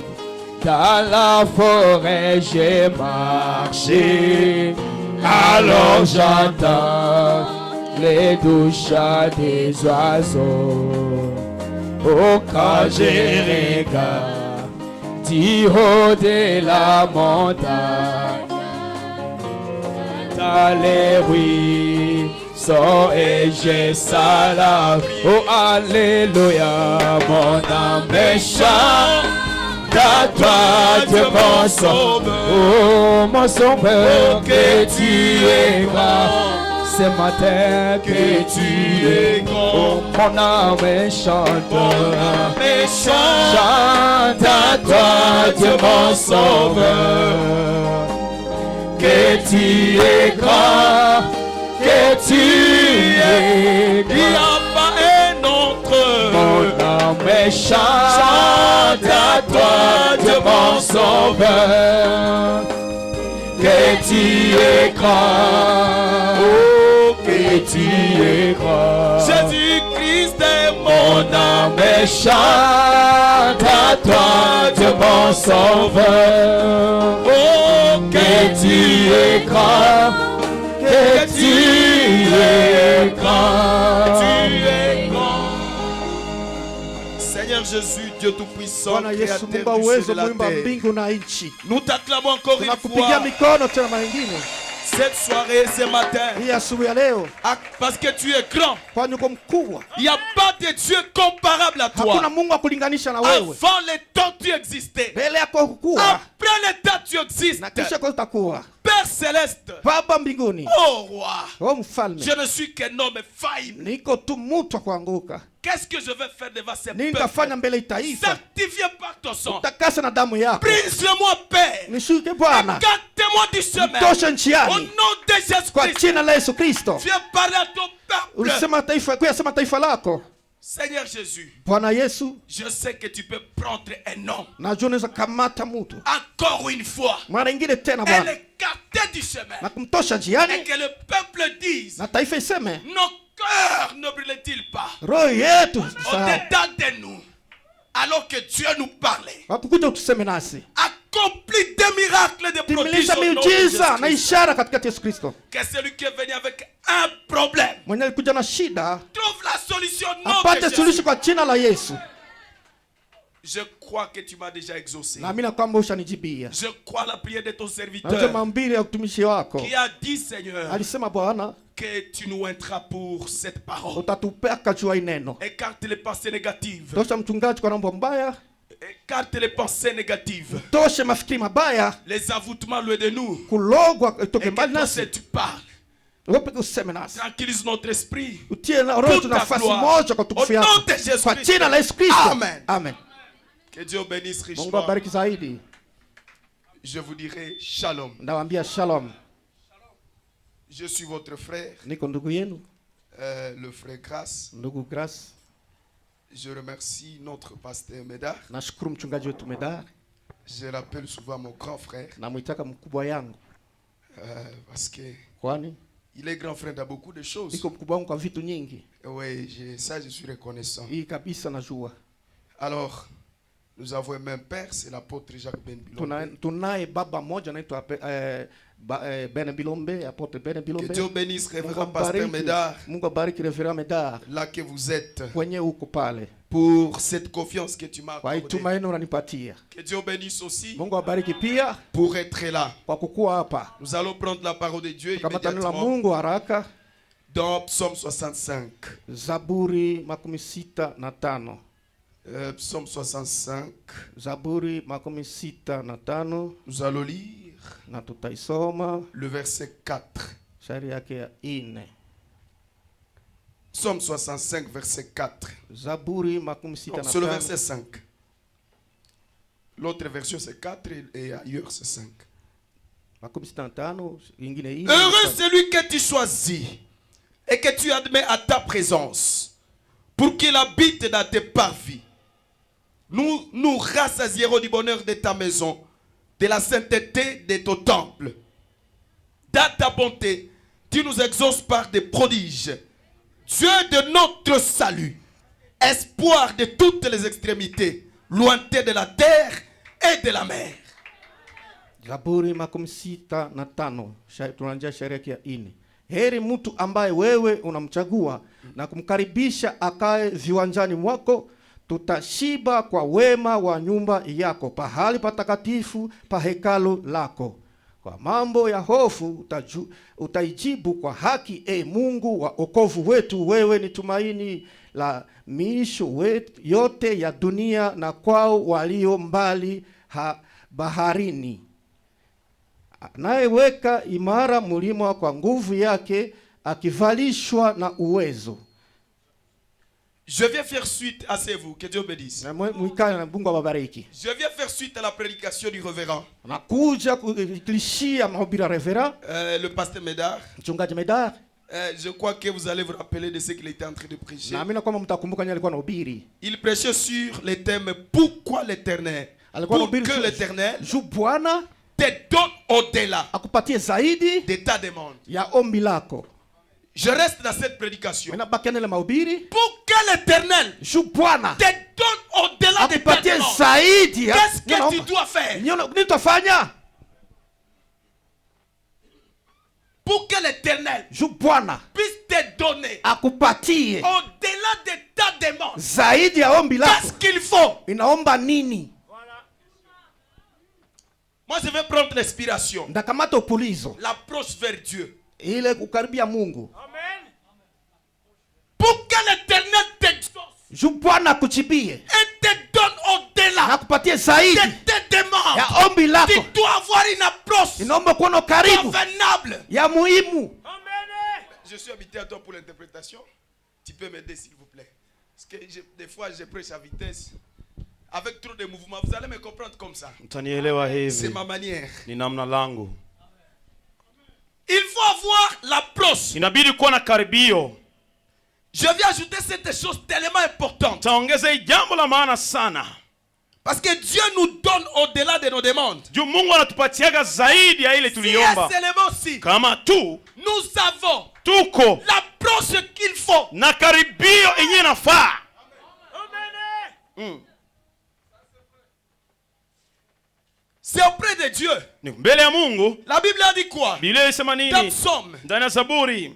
dans la forêt j'ai marché, alors j'entends les doux chants des oiseaux. Oh, quand je regarde du haut de la montagne, dans les ruisseaux et j'ai ça la vie. Oh alléluia, mon âme chante à toi, Dieu mon sauveur. Oh mon sauveur, que tu es grand. Ce matin que tu es grand. Oh mon âme chante, chante à toi, Dieu mon sauveur. Que tu es grand, que tu es grand. Il n'y a pas un autre. Mon âme chante à toi, Dieu mon sauveur. Que tu es grand, oh, que tu es grand. Jésus-Christ est mon âme chante à toi, Dieu mon sauveur. Oh, que tu es grand, que tu es grand. Tu es grand. Seigneur Jésus, Dieu Tout-Puissant, Créateur du ciel et de la terre, nous t'acclamons encore une fois cette soirée, ce matin, parce que tu es grand. Il n'y a pas de Dieu comparable à toi. Avant les temps tu existais, après les temps tu existes. Père céleste, oh roi, je ne suis qu'un homme faillible. Qu'est-ce que je vais faire devant ces peuples? Sanctifié par ton sang. Brise-le-moi, Père. Écarte-moi du chemin. Au nom de Jésus-Christ. Viens parler à ton peuple. Seigneur Jésus, je sais que tu peux prendre un homme encore une fois et l'écarter du chemin et que le peuple dise: nos cœurs ne brûlent-ils pas au-dedans de nous alors que Dieu nous parlait? Accomplis des miracles, des prodiges au nom de Jésus-Christ. Que celui qui est venu avec un problème trouve la solution au nom de Jésus. Je crois que tu m'as déjà exaucé. Je crois la prière de ton serviteur qui a dit, Seigneur, que tu nous oindras pour cette parole. Écarte les pensées négatives. Écarte les pensées négatives. Les avoutements loin de nous. Et que toi tu parles. Tranquillise notre esprit. Pour ta gloire. Au nom de Jésus-Christ. Amen. Amen. Que Dieu bénisse richement. Je vous dirai shalom. Je suis votre frère. Le frère Grâce. Je remercie notre pasteur Médard. Je rappelle souvent mon grand frère. Parce que il est grand frère dans beaucoup de choses. Oui, ça je suis reconnaissant. Alors, nous avons un même père, c'est l'apôtre Jacques Ben Bilombe. Que Dieu bénisse révérend pasteur Médard, là que vous êtes, pour cette confiance que tu m'as accordée. Que Dieu bénisse aussi pour être là. Nous allons prendre la parole de Dieu immédiatement dans Psaume 65. Psaume 65. Nous allons lire le verset 4. Psaume 65, verset 4. C'est le verset 5. L'autre version c'est 4 et ailleurs c'est 5. Heureux celui que tu choisis et que tu admets à ta présence pour qu'il habite dans tes parvis. Nous rassasierons du bonheur de ta maison, de la sainteté de ton temple. Dans ta bonté, tu nous exauces par des prodiges. Dieu de notre salut, espoir de toutes les extrémités, lointain de la terre et de la mer. Zaburi 65 tunaanzia sheria ya 4. Heri mtu ambaye wewe unamchagua na kumkaribisha akae viwanjani mwako. Tutashiba kwa wema wa nyumba yako, pahali patakatifu pa hekalu lako. Kwa mambo ya hofu utaijibu kwa haki, Mungu wa wokovu wetu, wewe ni tumaini la miisho yote ya dunia, na kwao walio mbali baharini. Anayeweka imara mlima kwa nguvu yake, akivalishwa na uwezo. Je viens faire suite à vous. Que Dieu bénisse. Je viens faire suite à la prédication du révérend. Le pasteur Médard. Je crois que vous allez vous rappeler de ce qu'il était en train de prêcher. Il prêchait sur les thèmes pourquoi l'Éternel. Pour que l'Éternel te donne au-delà de ta demande. Je reste dans cette prédication. Pour que l'Éternel te donne au-delà de ta demande. Qu'est-ce que tu dois faire? Pour que l'Éternel puisse te donner au-delà de ta demande. Qu'est-ce qu'il faut? Voilà. Moi je vais prendre l'inspiration. L'approche vers Dieu. Ile kukaribia Mungu. Amen. Pour que l'Éternel t'exauce. Bwana kuchibie. Et te donne au-delà. Na kupatie zaidi. De tes demandes. Ya ombi lako. Tu dois avoir une approche. Inaomba kuwa karibu. Convenable. Ya muhimu. Amen. Je suis habité à toi pour l'interprétation. Tu peux m'aider s'il vous plaît. Parce que des fois je prêche à vitesse. Avec trop de mouvements, vous allez me comprendre comme ça. C'est ma manière. Ni namna langu. Il faut avoir l'approche. Inabidi kuwa na karibio. Je vais ajouter cette chose tellement importante. Taongeza jambo la maana sana. Parce que Dieu nous donne au-delà de nos demandes. Juu Mungu anatupatiaga zaidi ya ile tuliomba. Si kama tu nous avons tuko l'approche qu'il faut. Na karibio yenye nafaa. Amen. C'est auprès de Dieu. Ni mbele ya Mungu. La Bible a dit quoi? Biblia inasema nini? Dans Psaume. Ndani ya Zaburi.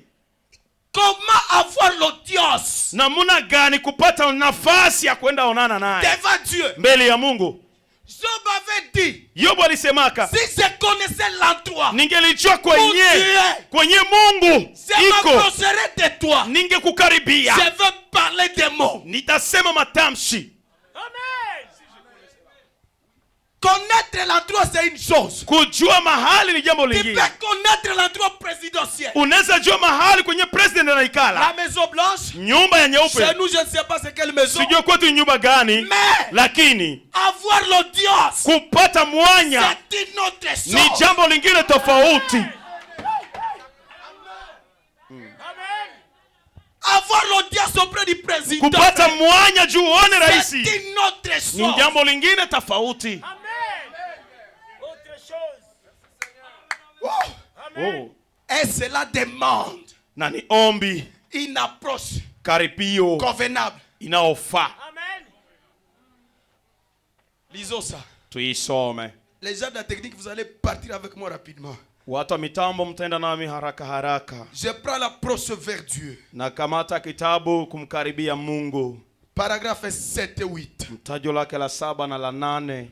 Comment avoir l'audience? Namuna gani kupata nafasi ya kwenda onana naye? Devant Dieu. Mbele ya Mungu. Job avait dit. Yobu alisemaka. Si je connaissais l'endroit. Ningelijua kwenye Mungu. Je m'approcherais de toi. Ningekukaribia. Je veux parler des mots. Nitasema matamshi. Connaître l'endroit c'est une chose. Kujua mahali ni jambo lingine. Tu peux connaître l'endroit présidentiel. Unaweza jua mahali kwenye president anaikala. La maison blanche. Nyumba ya nyeupe. Chez nous je ne sais pas c'est quelle maison. Sijui kwetu nyumba gani. Mais lakini avoir l'audience. Kupata mwanya. C'est une autre chose. Ni jambo lingine tofauti. Avoir l'audience auprès du président. Kupata mwanya juu uone raisi. C'est une autre chose. Ni jambo lingine tofauti. Oh. Et cela demande na ni ombi une approche karibio convenable inaofaa. Amen. Lisons ça. Tuisome. Les gens de la technique, vous allez partir avec moi rapidement. Watu wa mitambo mtaenda nami haraka haraka. Je prends l'approche vers Dieu. Na kamata kitabu kumkaribia Mungu. Paragraphe 7 et 8. Mtajo lake la 7 na la 8.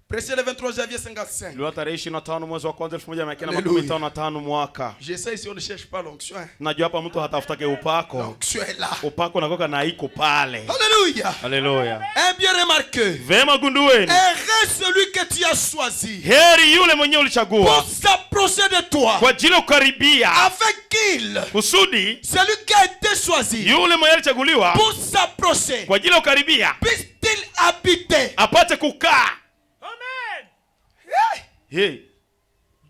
Prêché le 23 janvier 55. Iliwa tarehe 25 mwezi wa kwanza 1955 mwaka. Je sais ici on ne cherche pas l'onction. Najua hapa mtu hatafutake upako. L'onction est là. Upako unakoka na iko pale. Alléluia. Alléluia. Et bien remarqué. Vema gundueni. Heureux celui que tu as choisi. Heri yule mwenye ulichagua. Pour s'approcher de toi. Kwa ajili kukaribia. Avec qu'il. Kusudi. Celui qui a été choisi. Yule mwenye alichaguliwa. Pour s'approcher. Kwa ajili kukaribia. Puisse-t-il habiter. Apate kukaa. Hey.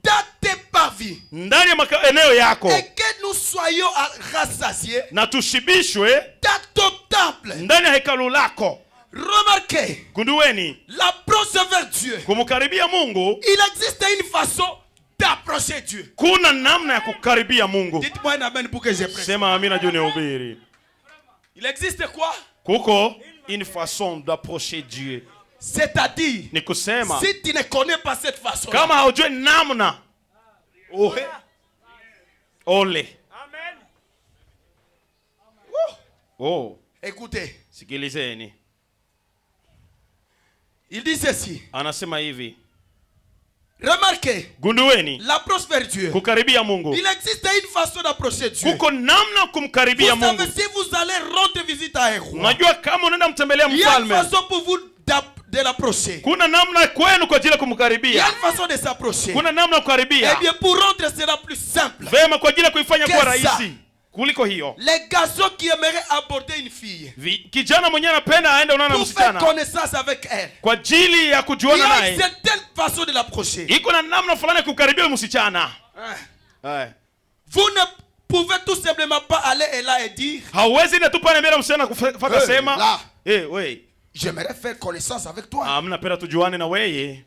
Dans tes parvis. Ndani ya eneo yako. Et que nous soyons rassasiés. Na tushibishwe. Dans ton temple. Ndani ya hekalu lako. Remarquez. Gundueni. L'approche vers Dieu. Kumukaribia Mungu. Il existe une façon d'approcher Dieu. Kuna namna ya kukaribia Mungu. Dites-moi un amen pour que je prêche. Sema amina juu nihubiri. Il existe quoi? Kuko une façon d'approcher Dieu. C'est-à-dire, ni kusema, si tu ne connais pas cette façon, kama haujui namna, ole. Amen. Oh. Écoutez. Sikilizeni. Il dit ceci. Anasema hivi. Remarquez, gundueni l'approche vers Dieu. kukaribia Mungu. Il existe une façon d'approcher Dieu. Kuko namna kumkaribia Vous Mungu. savez, si vous allez rendre visite à un roi, Unajua kama unaenda mtembelea il y a une mfalme, façon pour vous de l'approcher. kuna namna kwenu kwa ajili ya Il y a kumkaribia. une façon de s'approcher. Kuna namna Eh kukaribia. bien, pour rendre sera plus simple. Vema kwa ajili ya kuifanya kuwa Kesa. rahisi kuliko hiyo. Les garçons qui aimeraient aborder une fille Kijana mwenyewe anapenda aende unaona pour faire msichana connaissance avec elle, kwa ajili ya il y kujuana a une naye. certaine façon de l'approcher. Iko na namna fulani ya kukaribia msichana. Vous ne pouvez tout simplement pas aller et là et dire, Hauwezi na tu pale mbele msichana kufaka sema, là, we, j'aimerais faire connaissance avec toi. mimi napenda tujuane na wewe.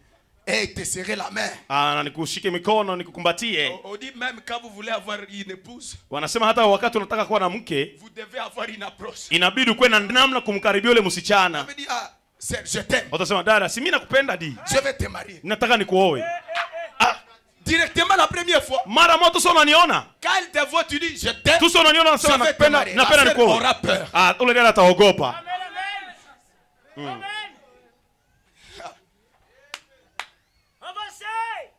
Et te serrer la main. Na nikushike mikono nikukumbatie. On dit même quand vous voulez avoir une épouse, Wanasema hata wakati unataka kuwa na mke, vous devez avoir une approche. inabidi kuwe na namna kumkaribia yule msichana. Ça veut dire, ah, je t'aime. Watasema dada, si mimi nakupenda di. Je vais te marier. Nataka nikuoe. Directement la première fois. Mara moto sio unaniona? Quand elle te voit, tu dis je t'aime. Tu sio unaniona Je unasema vais te nakupenda, marier. napenda La sœur nikuoe. aura peur. Ule dada ataogopa. Amen.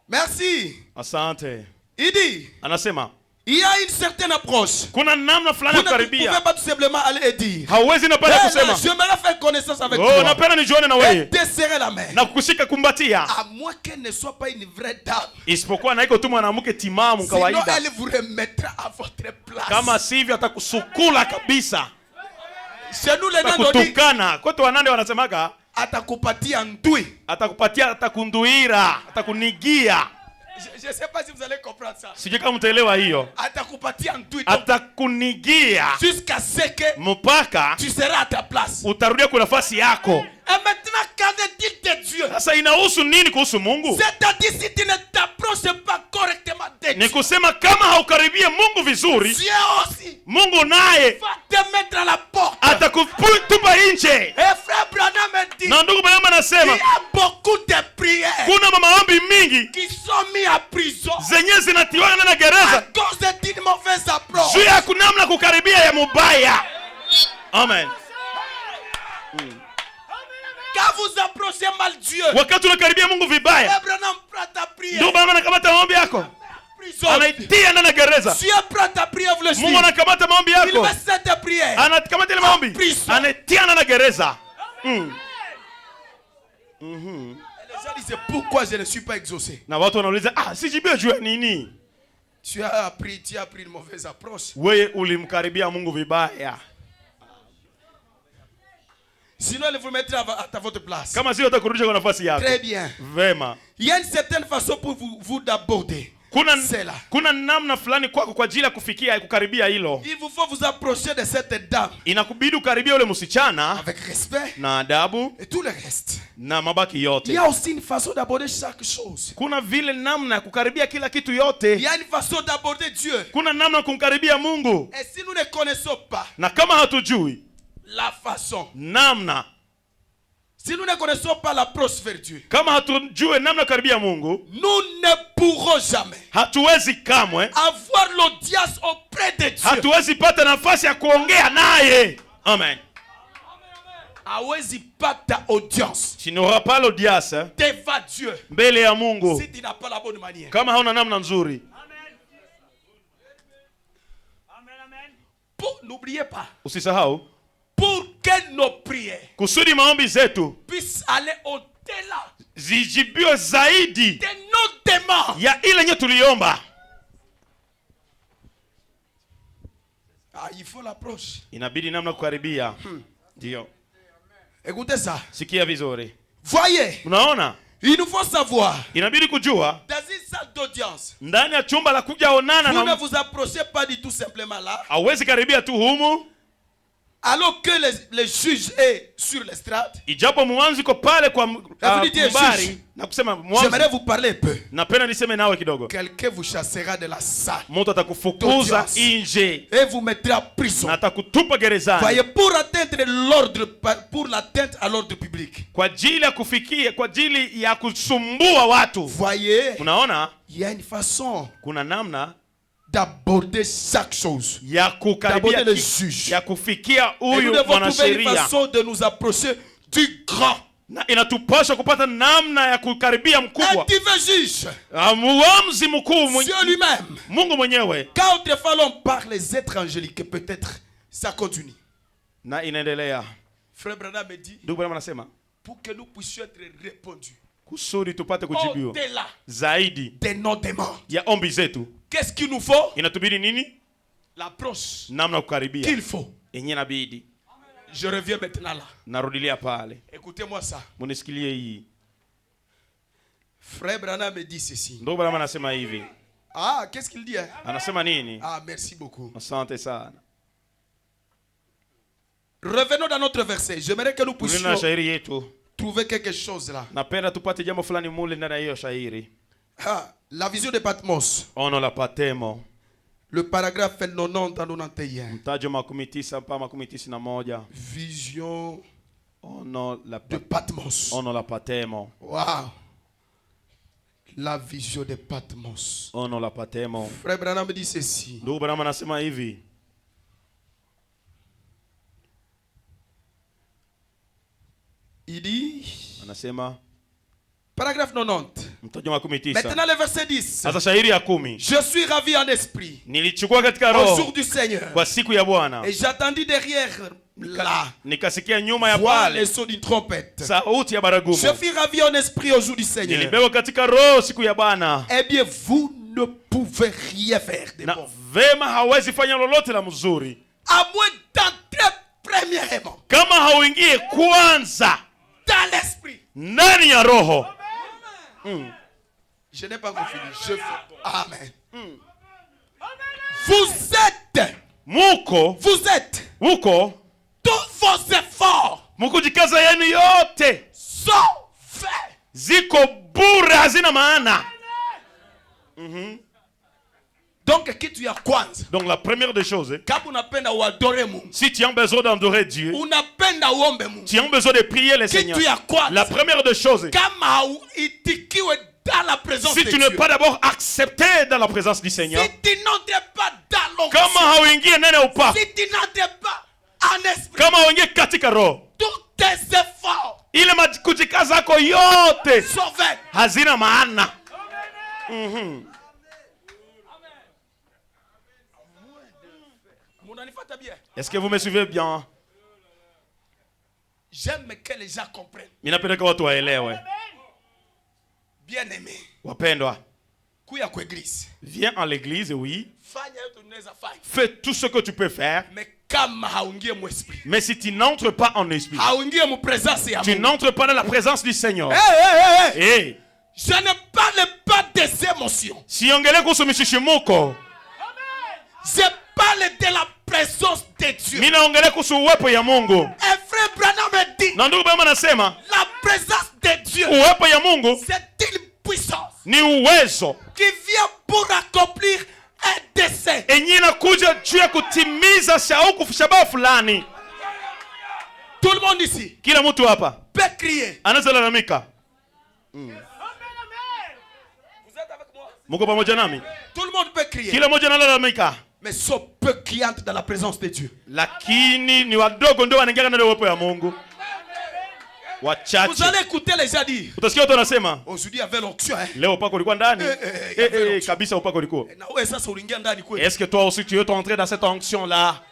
Merci. Asante. Il dit, Anasema il y a une certaine approche. kuna namna fulani Vous ya ne pouvez kukaribia. pas tout simplement aller et dire, Hauwezi na pale kusema, j'aimerais faire connaissance avec oh, toi. napenda nijuane na Et wewe. te serrer la main. Na kukushika kumbatia. À moins qu'elle ne soit pas une vraie dame. Isipokuwa na iko tu mwanamke timamu Sinon, kawaida. elle vous remettra à votre place. Kama sivyo atakusukula kabisa. Chez nous, les gens dit, Atakutukana. Kwetu wanande wanasemaga atakupatia ndui. atakupatia, atakunduira, atakunigia. Je ne sais pas si vous allez comprendre ça. Sijui kama mtaelewa hiyo. Atakupatia ndui. Atakunigia Jusqu'à ce que mpaka tu seras à ta place. utarudia kwa nafasi yako. Et maintenant, qu'en est-il de Dieu? Sasa inahusu nini kuhusu Mungu? C'est-à-dire, si tu ne t'approches pas correctement de Ni Dieu, kusema kama haukaribie Mungu vizuri, Dieu aussi Mungu naye va te mettre à la porte. atakutupa nje. Et frère Branham me dit, Na ndugu Branham il y anasema a beaucoup de prières kuna maombi mingi qui sont mis à prison zenye zinatiwa na à gereza cause d'une mauvaise approche. juu ya kunamna kukaribia ya mubaya. Amen. Quand vous approchez mal Dieu, Wakati unakaribia Mungu vibaya, frère Branham prend ta prière. ndio Branham anakamata maombi yako, Prison. anaitia ndani ya gereza. Dieu prend ta prière, vous le Mungu suivez. anakamata maombi Il yako, va cette prière. anakamata ile maombi, Prison. anaitia ndani ya gereza. Et les gens disent, pourquoi je ne suis pas exaucé? Na watu wanauliza, sijibiwe juu ya nini? Tu as pris une mauvaise approche. Wewe ulimkaribia Mungu vibaya. Sinon, elle vous mettra à votre place. Kama sio utakurudisha kwa nafasi yako. Très bien. Vema. Il y a une certaine façon pour vous d'aborder. Kuna namna fulani kwako kwa ajili ya kufikia kukaribia hilo. Il vous faut vous approcher de cette dame. Inakubidi ukaribia yule msichana avec respect na adabu et tout le reste. Na mabaki yote. Il y a aussi une façon d'aborder chaque chose. Kuna vile namna ya kukaribia kila kitu yote. Il y a une façon d'aborder Dieu. Kuna namna ya kumkaribia Mungu. Et si nous ne connaissons pas na kama hatujui la façon, namna, si nous ne connaissons pas l'approche vers Dieu, kama hatujui namna karibia Mungu, nous ne pourrons jamais hatuwezi kamwe avoir l'audience auprès de Dieu. Hatuwezi pata nafasi ya kuongea naye. Amen. Hawezi pata audience. Tu n'auras pas l'audience devant Dieu mbele ya Mungu si tu n'as pas la bonne manière. Kama hauna namna nzuri. N'oubliez pas. Usisahau. Pour que nos prières kusudi maombi zetu puissent aller au-delà zijibiwe zaidi de nos demandes ya ile nye tuliomba. Il faut l'approche. Inabidi namna kukaribia. Ndio. Écoutez ça. Sikia vizuri. Voyez. Unaona? Il nous faut savoir. Inabidi kujua. Dans une salle d'audience. Ndani ya chumba la kuja onana vous ne vous approchez pas du tout simplement là. Hawezi karibia tu humu. Alors que les juges est sur l'estrade. Ijapo mwanzi ko pale kwa mbari na kusema mwanzi. J'aimerais vous parler un peu. Napenda niseme nawe kidogo. Quelqu'un vous chassera de la salle. Mtu atakufukuza nje. Et vous mettra en prison. Na atakutupa gerezani. Voyez, pour atteindre l'ordre, pour l'atteinte à l'ordre public. Kwa ajili ya kufikia, kwa ajili ya kusumbua watu. Voyez. Unaona? Il y a une façon. Kuna namna d'aborder chaque chose. D'aborder le juge. Ya kufikia huyu mwanasheria. Nous devons trouver une façon de nous approcher du grand. Na inatupasha kupata namna ya kukaribia mkubwa. Un divin juge. Muamzi mkuu. Dieu lui-même. Mungu mwenyewe. Quand autrefois l'on parle les êtres angéliques, peut-être ça continue. Na inaendelea. Frère Branham me dit. Ndugu Branham anasema. Pour que nous puissions être répondus. Kusudi tupate kujibiwa. Zaidi. Des nos demandes. Ya ombi zetu. Qu'est-ce qu'il nous faut? Inatubidi nini? L'approche. Namna kukaribia. Qu'il faut. Yenye inabidi. Je reviens maintenant là. Narudilia pale. Écoutez-moi ça. Munisikilie hii. Frère Branham me dit ceci. Ndugu Branham anasema hivi. Ah, qu'est-ce qu'il dit? Hein? Anasema nini? Ah, merci beaucoup. Asante sana. Revenons dans notre verset. J'aimerais que nous puissions trouver quelque chose là. Napenda tupate jambo fulani mule ndani ya hiyo shairi. Ah, la vision de Patmos. Ono la Patemo. Le paragraphe 90 dans 91. Mtajo 19 pa 91. Vision ono la de Patmos. Ono la Patemo. Wow. La vision de Patmos. Ono la Patemo. Frère Branham dit ceci. Ndugu Branham anasema hivi. Il dit, anasema paragraphe 90. Maintenant le verset 10. Je suis ravi en esprit au jour du Seigneur. Et j'attendis derrière là voir les sons d'une trompette. Je suis ravi en esprit au jour du Seigneur. Eh bien vous ne pouvez rien faire de bon. À moins d'entrer premièrement dans l'esprit. Je n'ai pas encore fini. Je fais. Amen. Vous êtes. Vous êtes. Tous vos efforts sont faits. Donc, donc la première des choses, si tu as besoin d'adorer Dieu, tu as besoin de prier le Seigneur. La première des choses, si tu n'es pas d'abord accepté dans la présence du Seigneur, si tu n'entres pas dans l'onction, si tu n'entres pas en esprit, tous tes efforts sont vains. Est-ce que vous me suivez bien? J'aime que les gens comprennent. Bien aimé. Viens en l'église, oui. Fais tout ce que tu peux faire. Mais si tu n'entres pas en esprit, tu n'entres pas dans la présence du Seigneur. Hey. Je ne parle pas des émotions. Je parle de la présence de Dieu. Et frère Branham me dit, la présence de Dieu, c'est une puissance qui vient pour accomplir un dessein. Tout le monde ici peut crier. Vous êtes avec moi? Tout le monde peut crier. Mais sont peu qui entrent dans la présence de Dieu. Vous allez écouter les gens dire. Aujourd'hui il y avait l'onction. Est-ce que toi aussi tu veux entrer dans cette onction là?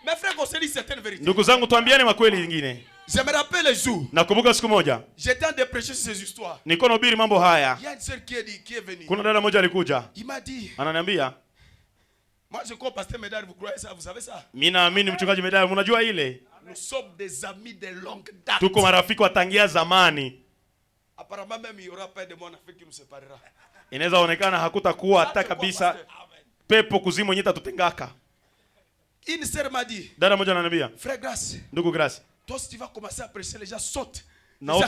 Mes frères, on se dit certaines vérités. Je me rappelle le jour. J'étais en train de prêcher sur ces histoires. Il y a une sœur qui est venue. Il m'a dit. Moi je crois pasteur Médard, vous croyez ça, vous savez ça? Nous sommes des amis de longue date. Apparemment même il n'y aura pas de mon affaire qui nous séparera. Une sœur m'a dit, frère Grâce, toi si tu vas commencer à prêcher, les gens sautent. J'étais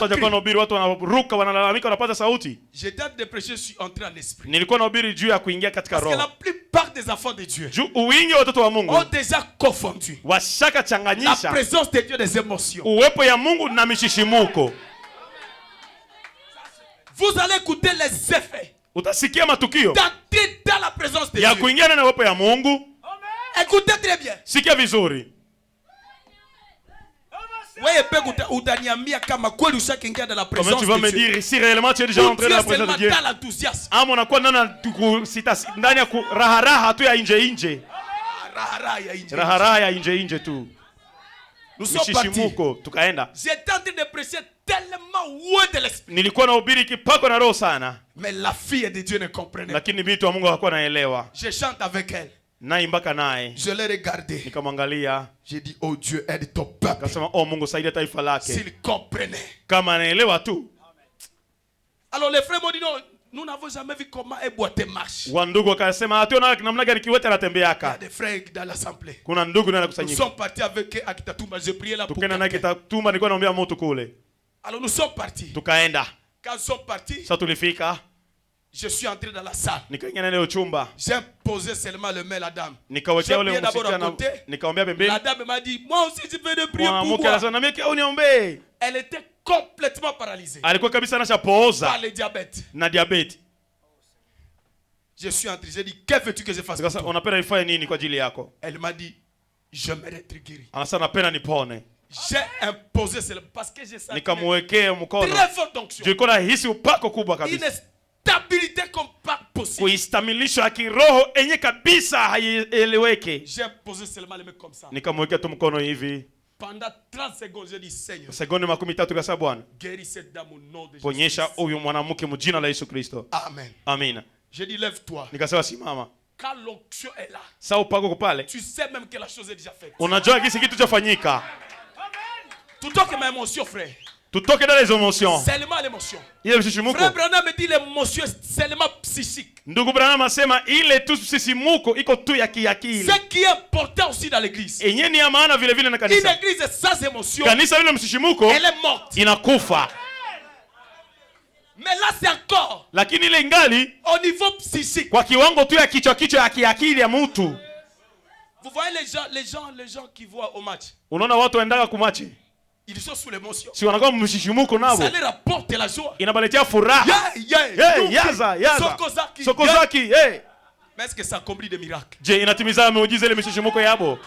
en train de prêcher, je suis entré en esprit. Parce que la plupart des enfants de Dieu ont déjà confondu la présence de Dieu des émotions. Vous allez écouter les effets d'entrer dans la présence de Dieu. Écoutez très bien. Comment tu vas me dire si réellement tu es déjà entré dans la présence de Dieu? Ama unakuwa ndani ya raharaha tu ya nje. Raharaha ya nje tu. Nous sommes partis. Tukaenda. J'étais en train de prêcher tellement loin de l'esprit. Nilikuwa nahubiri kipako na roho sana. Mais la fille de Dieu ne comprenait pas. Lakini vitu wa Mungu hakuwa naelewa. Je chante avec elle. Naimbaka naye. Je l'ai regardé. Nikamwangalia. J'ai dit, oh Dieu, aide ton peuple. Kasema, oh Mungu saidia taifa lake. S'il comprenait. Kama anaelewa tu. Alors les frères m'ont dit, non, nous n'avons jamais vu comment un boîte marche. Wandugu wakasema hatuona namna gani kiwete anatembeaka. Il y a des frères dans l'assemblée. Kuna ndugu na Nous kusanyika. sommes partis avec à Kitatumba, j'ai prié là pour. Tukenda na Kitatumba nilikuwa naombea mtu kule. Alors nous sommes partis. Tukaenda. Quand nous sommes partis, sasa tulifika. Je suis entré dans la salle. Nikaingia ndani ya chumba. J'ai posé seulement le main à la dame. Nikawekea ule msichana, nikaombea pembeni. La dame m'a dit, moi aussi je vais de prier pour moi. Anasema na mimi uniombee. Elle était complètement paralysée. Alikuwa kabisa anashapooza. Par le diabète. Na diabète. Je suis entré, j'ai dit, que veux-tu que je fasse? Sasa unapenda nifanye nini kwa ajili yako? Elle m'a dit, j'aimerais être guéri. Anasema napenda nipone. J'ai imposé cela parce que j'ai senti nikamwekea mkono. Très forte onction. Nilikuwa nahisi upako kubwa kabisa. Une stabilité comme pas possible. Kuistamilisha ya kiroho enye kabisa haieleweke. J'ai posé seulement les mains comme ça. Nikamwekea tu mkono hivi. Pendant 30 secondes, j'ai dit, Seigneur, sekunde 30 kasema Bwana, guéris cette dame au nom de Jésus. Ponyesha huyu mwanamke mjina la Yesu Kristo. Amen. Amina. J'ai dit, lève-toi. Nikasema simama. Quand l'onction est là, sasa upako uko pale, tu sais même que la chose est déjà faite. Unajua kisi kitu chafanyika. Tutoke ma émotion, frère. Tutoke dans les émotions. Seulement l'émotion. Ile msisimuko. Frère Branham me dit l'émotion seulement psychique. Ndugu Branham asema ile tu msisimuko iko tu ya kiakili. Ce qui est important aussi dans l'église. Enye ni ya maana vile vile na kanisa. Une église sans émotion. Kanisa ile msisimuko, elle est morte. Inakufa. Mais là c'est encore. Lakini ile ingali au niveau psychique. Kwa kiwango tu ya kichwa ya kiakili ya mtu. Vous voyez les gens qui voient au match. Unaona watu waendaka kumachi. Ils sont sous l'émotion. Si wanakuwa mshishimuko nabo. Ça leur apporte la joie. Inabaletea furaha. Yaza. Sokozaki. Hey. Mais est-ce que ça accomplit des miracles? Je, inatimiza miujiza ile mshishimuko yabo.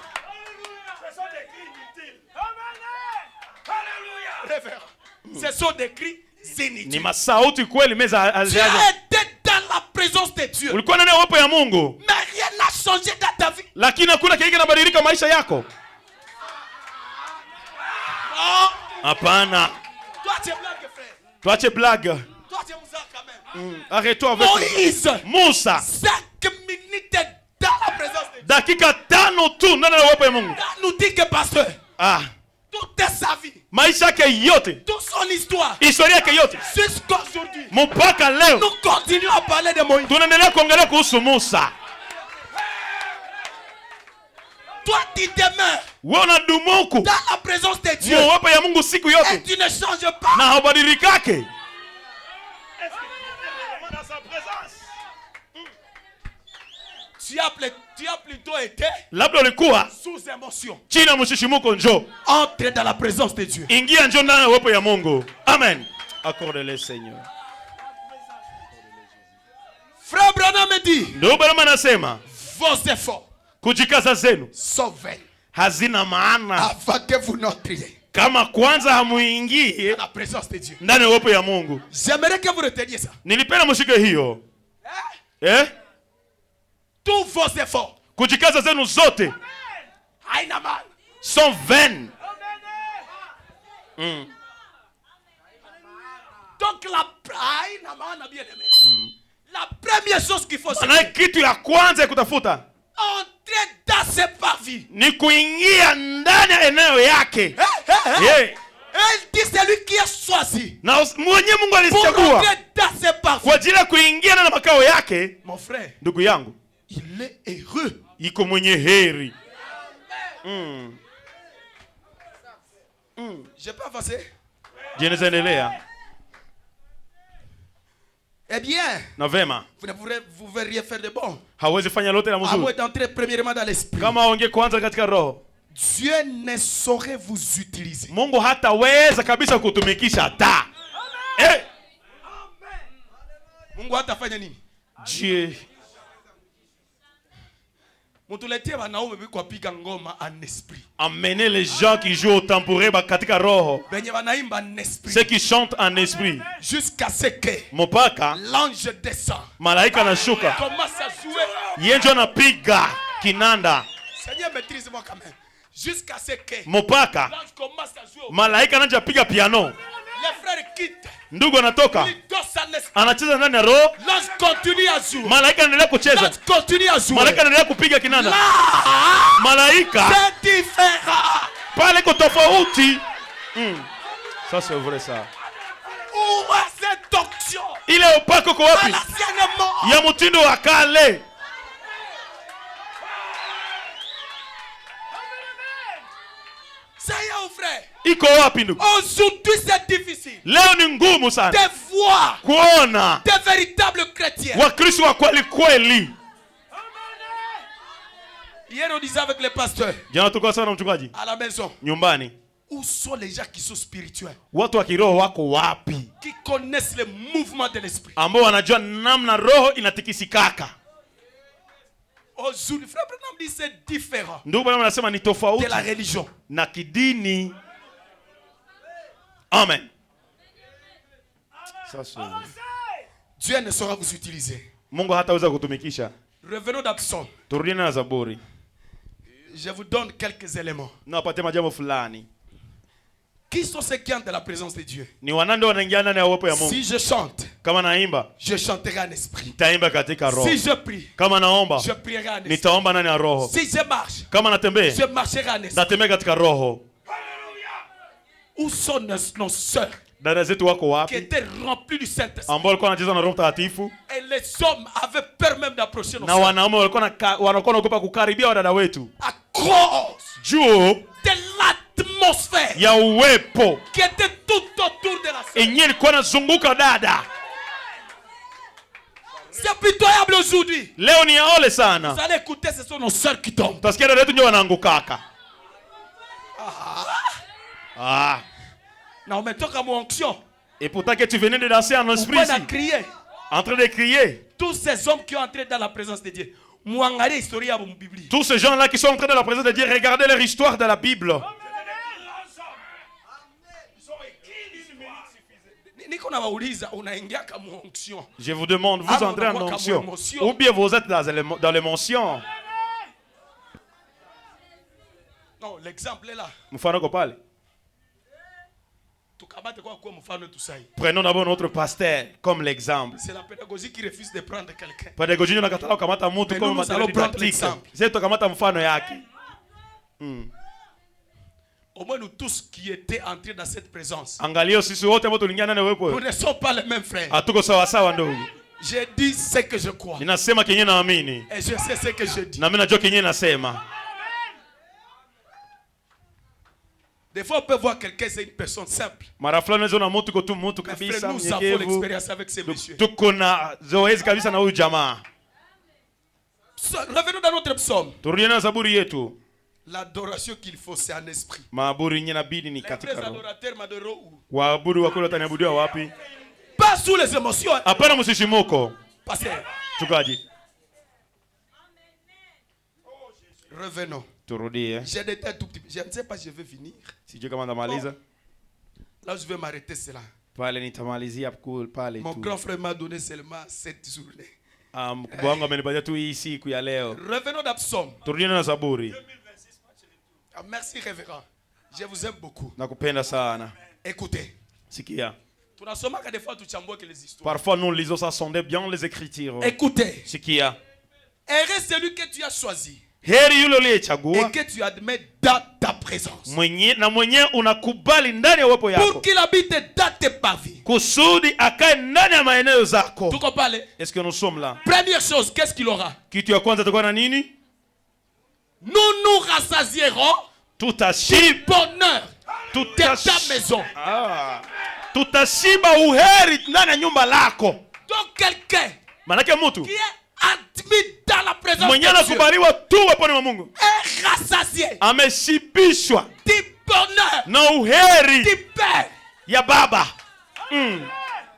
Ce sont des cris inutiles. Ni masauti kweli meza ajaja. Tu étais dans la présence de Dieu. Ulikuwa ndani ya uwepo ya Mungu. Mais rien n'a changé dans ta vie. Lakini hakuna kile kinabadilika maisha yako. Hapana. Tuache blague. Tuache muzaa quand même. Arrête-toi avec Moïse. Musa. 5 minutes dans la présence de Dieu. Dakika 5 tu ndani ya uwepo ya Mungu. Nous dit que pasteur. Toute sa vie. Maisha yake yote. Toute son histoire. Historia yake yote. Jusqu'à aujourd'hui. Mpaka leo. Nous continuons à parler de Moïse. Tunaendelea kuongelea kuhusu Musa. Toi tu demeures dans la présence de Dieu. Et tu ne changes pas. Na habadilike. Tu as plutôt été labda ulikuwa sous émotion. Chini ya mshishimuko njoo. Entre dans la présence de Dieu. Ingia njoo ndani ya uwepo ya Mungu. Amen. Accorde-le Seigneur. Frère Branham me dit. Ndio Branham anasema vos efforts kujikaza zenu sont vains. Hazina maana. Avant que vous n'entriez kama kwanza hamuingie dans la présence de Dieu. Ndani ya uwepo ya Mungu. J'aimerais que vous reteniez ça. Nilipenda mshike hiyo. Tous vos efforts. Kujikaza zenu zote. Haina maana. Sont vaines. Donc haina maana bien aimé. La première chose qu'il faut savoir. Na kitu ya kwanza ya kutafuta. Entrer dans ses parvis. Ni kuingia ndani ya eneo yake. Elle dit c'est lui qui est choisi. Na mwenye Mungu alichagua. Kwa ajili ya kuingia na makao yake. Mon frère. Ndugu yangu. Il est heureux. Iko mwenye heri. Je peux avancer? Je naendelea. Eh bien, vous ne pouvez rien faire de bon. Hawezi fanya lote la mzuri. À moins d'entrer premièrement dans l'esprit. Kama onge kwanza katika roho. Dieu ne saurait vous utiliser. Mungu hataweza kabisa kutumikisha hata. Amen. Mungu hatafanya nini? Dieu. Amenez les gens qui jouent au tambourin katika roho. Ceux qui chantent en esprit. Jusqu'à ce que l'ange descend. Malaika anashuka. Commence à jouer. Yenjo anapiga kinanda. Seigneur, maîtrise-moi quand même. Jusqu'à ce que l'ange commence à jouer. Malaika anaanza piga piano. Les frères quittent. Ndugu anatoka. Anacheza ndani ya roho. L'ange continue à jouer. Malaika anaendelea kucheza. L'ange continue à jouer. Malaika anaendelea kupiga kinanda. Malaika. C'est différent. Pale ko tofauti. Ça c'est vrai ça. Où est cette onction? Ile upako kwa wapi? Ya mtindo wa kale. Ça y est, frère. Iko wapi ndugu? Aujourd'hui c'est difficile. Leo ni ngumu sana. De voir kuona des véritables chrétiens. Wakristo wa kweli kweli. Hier on disait avec les pasteurs. Jana tulikuwa sana mchungaji. À la maison. Nyumbani. Où sont les gens qui sont spirituels? Watu wa kiroho wako wapi? Qui connaissent les mouvements de l'esprit. Ambao wanajua namna roho inatikisikaka. Aujourd'hui, frère Branham dit c'est différent. Ndugu Branham anasema ni tofauti de la religion. Na kidini. Amen. Ça c'est Dieu ne saura vous utiliser. Mungu hataweza kutumikisha. Revenons dans Psaume. Turudie na Zaburi. Je vous donne quelques éléments. Napate majambo fulani. Qui sont ceux qui entrent dans la présence de Dieu? Ni wanande wanaingia ndani ya uwepo ya Mungu. Si je chante, kama naimba, je chanterai en esprit. Nitaimba katika roho. Si je prie, kama naomba, je prierai en esprit. Nitaomba ndani ya roho. Si je marche, kama natembea, je marcherai en esprit. Natembea katika roho. Où sont nos sœurs? Dada zetu wako wapi? Qui étaient remplis du Saint-Esprit. Ambao walikuwa wanacheza na Roho Mtakatifu. Et les hommes avaient peur même d'approcher nos sœurs. Na wanaume walikuwa wanaogopa kukaribia wadada wetu. À cause de l'atmosphère ya uwepo qui était tout autour de la sœur. Yenye ilikuwa inazunguka dada. C'est pitoyable aujourd'hui. Leo ni yaole sana. Vous allez écouter, ce sont nos sœurs qui tombent. Tasikia dada wetu ndio wanaangukaka. Non, mais toi comme onction. Et pourtant que tu venais de danser en esprit ici. Crier. En train de crier. Tous ces hommes qui ont entré dans la présence de Dieu. Tous ces gens-là qui sont entrés dans la présence de Dieu, regardez leur histoire dans la Bible. Je vous demande, vous entrez en onction ou bien vous êtes dans l'émotion? Non, l'exemple est là. Prenons d'abord notre pasteur comme l'exemple. C'est la pédagogie qui refuse de prendre quelqu'un. Pédagogie nous allons prendre l'exemple. Au moins nous tous qui étaient entrés dans cette présence. Nous ne sommes pas les mêmes frères. J'ai dit ce que je crois. Et je sais ce que je dis. Des fois, on peut voir quelqu'un, c'est une personne simple. Mais frère, nous avons l'expérience avec ces messieurs. Revenons dans notre psaume. L'adoration qu'il faut, c'est en esprit. Les vrais adorateurs m'adoreront où? Pas sous les émotions. Pasteur. Revenons. J'ai des têtes tout petit peu. Je ne sais pas si je vais finir. Si Dieu commande à maliza. Là, je vais m'arrêter cela. Mon grand frère m'a donné seulement cette journée. Revenons dans Psaume. Merci, révérend. Je vous aime beaucoup. Écoutez. Parfois, nous lisons ça, sondez bien les Écritures. Écoutez. Heureux celui que tu as choisi. Et que tu admets dans ta présence. Pour qu'il habite dans tes parvis. Tu comprends? Est-ce que nous sommes là? Première chose, qu'est-ce qu'il aura? Nous nous rassasierons tout à du bonheur de ta maison. Donc quelqu'un qui est admis dans la présence de Dieu est rassasié du bonheur du Père.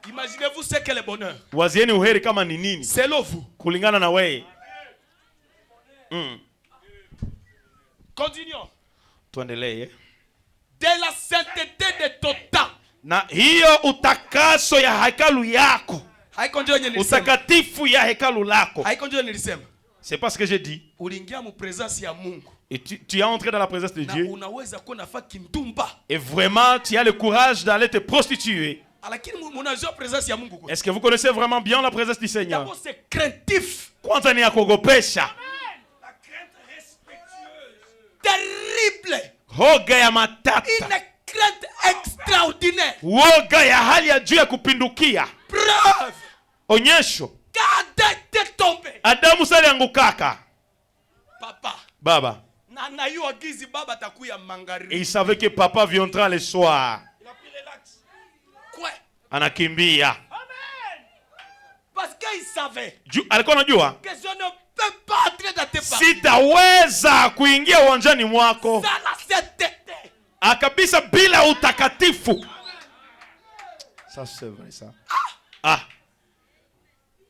Imaginez-vous ce qu'est le bonheur. C'est Selon vous. Continuons. Tuendelee. De la sainteté de ton temps. Na hiyo utakaso ya hekalu yako. Haiko ndio nilisema. Utakatifu ya hekalu lako. Haiko ndio nilisema. C'est pas ce que j'ai dit. Uliingia mu présence ya Mungu. Et tu es entré dans la présence de Dieu. Unaweza kuwa nafaa kindumba. Et vraiment, tu as le courage d'aller te prostituer. Est-ce que vous connaissez vraiment bien la présence du Seigneur? D'abord, c'est craintif. Kwanza ni ya kuogopesha. La crainte respectueuse. Terrible. Hoga ya matata. Une crainte extraordinaire. Woga ya hali ya juu ya kupindukia. Preuve. Onyesho. Quand t'es tombé. Adamu sali angukaka. Papa. Baba. Et il savait que papa viendra le soir. Il a pris l'axe. Quoi? Anakimbia. Amen. Parce qu'il savait. Alikuwa anajua que je ne peux pas entrer dans tes parties. Sitaweza kuingia uwanjani mwako. Akabisa bila utakatifu. Ça c'est vrai ça. Ah.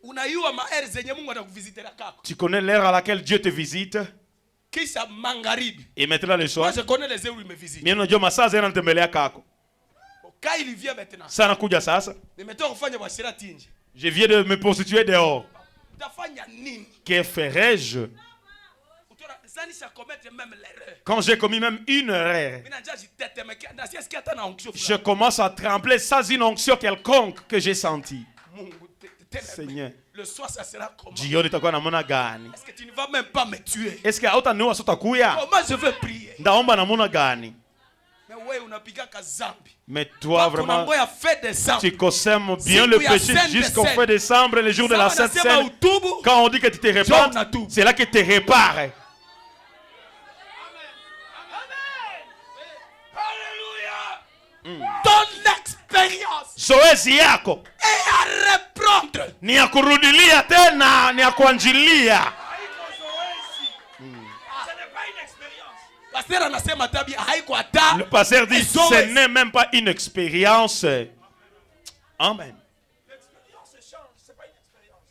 Unayua maere zenye Mungu atakuvisitera kako. Tu connais l'heure à laquelle Dieu te visite? Kisha magharibi. Et maintenant le soir. Moi je connais les heures où il me visite. Mimi najua masaa yanatembelea kako. Quand il vient maintenant. Sana kuja sasa. Nimetoka kufanya washirati nje. Je viens de me prostituer dehors. Utafanya nini? Que ferais-je? Quand j'ai commis même une erreur, je commence à trembler sans une onction quelconque que j'ai sentie. Seigneur, le soir ça sera comment? Est-ce que tu ne vas même pas me tuer? Est-ce que comment je veux prier? Mais toi vraiment, tu consommes bien le péché jusqu'au fin décembre, le jour de la Sainte Seine. Quand on dit que tu te répares, c'est là que tu te répares. Ton expérience zoezi yako et à reprendre ni ya kurudilia tena, ni ya kuanjilia. Le pasteur dit ce n'est même pas une expérience. Amen. L'expérience change, c'est pas une expérience.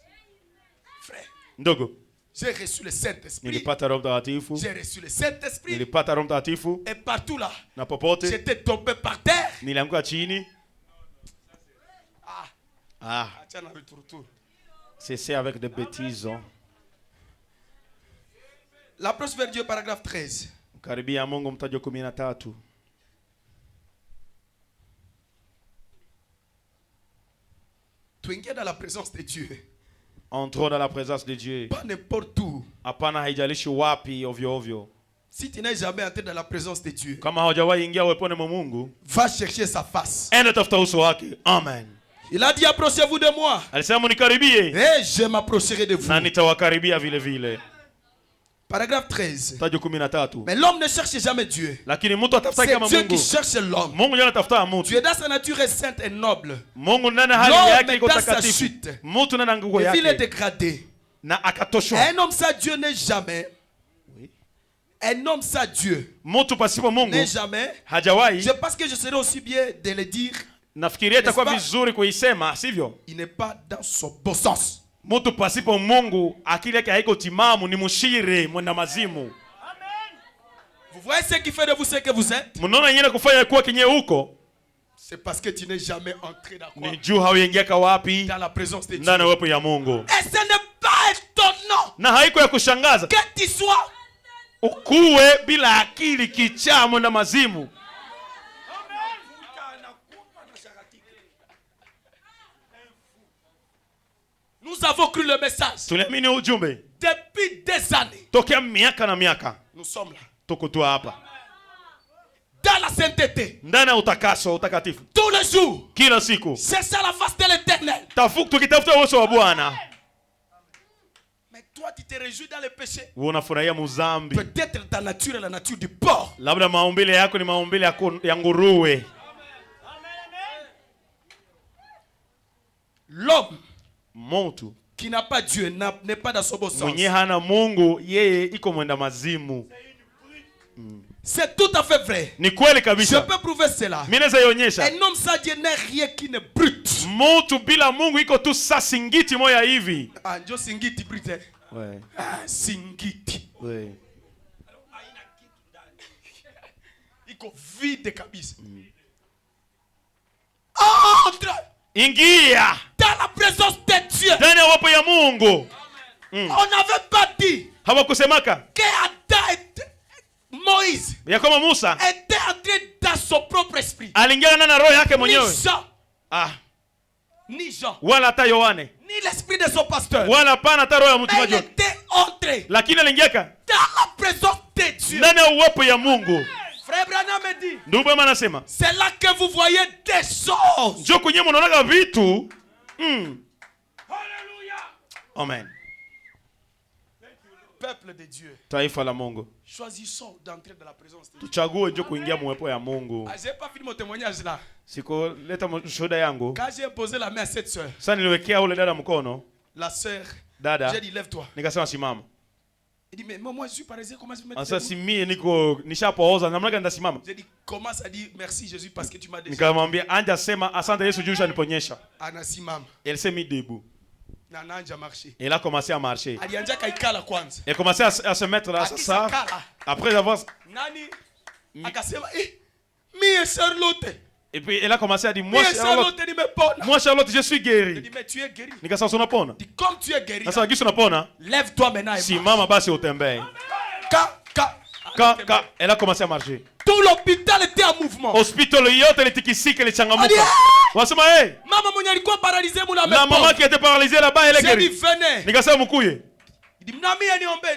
Frère, ndogo, j'ai reçu le Saint-Esprit. J'ai reçu le Saint-Esprit. Et partout là, j'étais tombé par terre. C'est avec des bêtises. Hein. L'approche vers Dieu, paragraphe 13. Karibia Mungu mtajo 13. Tuingia dans la présence de Dieu. Entrons dans la présence de Dieu. Pas n'importe où. Apana haijalishi wapi ovyo ovyo. Si tu n'es jamais entré dans la présence de Dieu, kama haujawahi ingia uweponi mwa Mungu, va chercher sa face. Enda tafuta uso wake. Amen. Il a dit approchez-vous de moi. Alisema mnikaribie. Et je m'approcherai de vous. Na nitawakaribia vile vile. Paragraphe 13. Tajo 13. Mais l'homme ne cherche jamais Dieu. Lakini mtu atafuta kama Mungu. C'est Dieu qui cherche l'homme. Mungu ndiye anatafuta mtu. Dieu dans sa nature est sainte et noble. Mungu ndani hali yake iko takatifu. Mtu ndani nguvu yake. Il est dégradé. Na akatoshwa. Un homme sans Dieu n'est jamais. Oui. Un homme sans Dieu. Mtu pasipo Mungu n'est jamais. Hajawahi. Je pense que je serais aussi bien de le dire. Nafikiria itakuwa vizuri kuisema, sivyo? Il n'est pas dans son bon sens. Mtu pasipo Mungu akili yake haiko timamu, ni mshire mwenda mazimu. Amen. Vous voyez ce qui fait de vous ce que vous êtes? Mnaona yeye kufanya kuwa kinye huko? C'est parce que tu n'es jamais entré dans quoi? Ni juu hauingia wapi? Dans la présence de Dieu. Ndani uwepo ya Mungu. Et ce n'est pas étonnant. Na haiko ya kushangaza. Que tu sois ukuwe bila akili kichaa mwenda mazimu. Nous avons cru le message. Tuliamini ujumbe. Depuis des années. Tokea miaka na miaka. Nous sommes là. Tuko tu hapa. Dans la sainteté. Ndani utakaso, utakatifu. Tous les jours. Kila siku. Chercher la face de l'Éternel. Tukitafuta uso wa Bwana. Mais toi tu te réjouis dans le péché. Unafurahia muzambi. Peut-être ta nature est la nature du porc. Labda maumbile yako ni maumbile ya nguruwe. L'homme Montu qui n'a pas Dieu n'est pas dans son bon sens. Mwenye hana Mungu yeye iko mwenda mazimu. C'est tout à fait vrai. Ni kweli kabisa. Je peux prouver cela. Mimi naweza ionyesha. Un homme sans Dieu n'est rien qui ne brute. Mtu bila Mungu iko tu singiti moya hivi. Ah, ndio singiti brute. Ouais. Ah, singiti. Ouais. vide kabisa. Entre. Ingia. Dans la présence de Dieu. Ndani ya uwepo ya Mungu. On n'avait pas dit. Hawakusemaka. Que Adam était Moïse. Ya kama Musa. Était entré dans son propre esprit. Aliingia na roho yake mwenyewe. Ni Jean. Ah. Ni Jean. Wala hata Yohane. Ni l'esprit de son pasteur. Wala pana hata roho ya mchungaji. Elle était entrée. Lakini aliingia dans la présence de Dieu. Ndani ya uwepo ya Mungu. Frère Branham me dit. Ndugu anasema. C'est là que vous voyez des choses. Njoo kwenye mnaona vitu. Alléluia. Amen. Peuple de Dieu. Taifa la Mungu. Choisissons d'entrer dans la présence de Dieu. Tuchague njoo kuingia mwepo ya Mungu. J'ai pas fini mon témoignage là. Siko leta shuhuda yangu. Quand j'ai posé la main à cette sœur. Sasa niliwekea ule dada mkono. La sœur. Dada. J'ai dit lève-toi. Nikasema simama. Il dit mais moi je suis parisien, comment je vais mettre? Sasa si mimi niko nishapooza namna gani ndasimama? J'ai dit commence à dire merci Jésus parce que tu m'as déjà. Nikamwambia anja sema asante Yesu juu ulishaniponyesha. Anasimama. Elle s'est mise debout. Na anja marcher. Elle a commencé à marcher. Alianja kaikala kwanza. Elle a commencé à se mettre là ça. Après avoir nani akasema mie Charlotte. Et puis elle a commencé à dire moi Charlotte je suis guéri. Je dis mais tu es guéri. Nikasema unapona. Dis comme tu es guéri. Sasa gisu unapona. Lève-toi maintenant et si mama basi utembee. Elle a commencé à marcher. Tout l'hôpital était en mouvement. Hospital yote litikisika lichangamuka. Wasema mama mwenye alikuwa paralysée mula la maman qui était paralysée là-bas elle est guérie. Nikasema mkuye.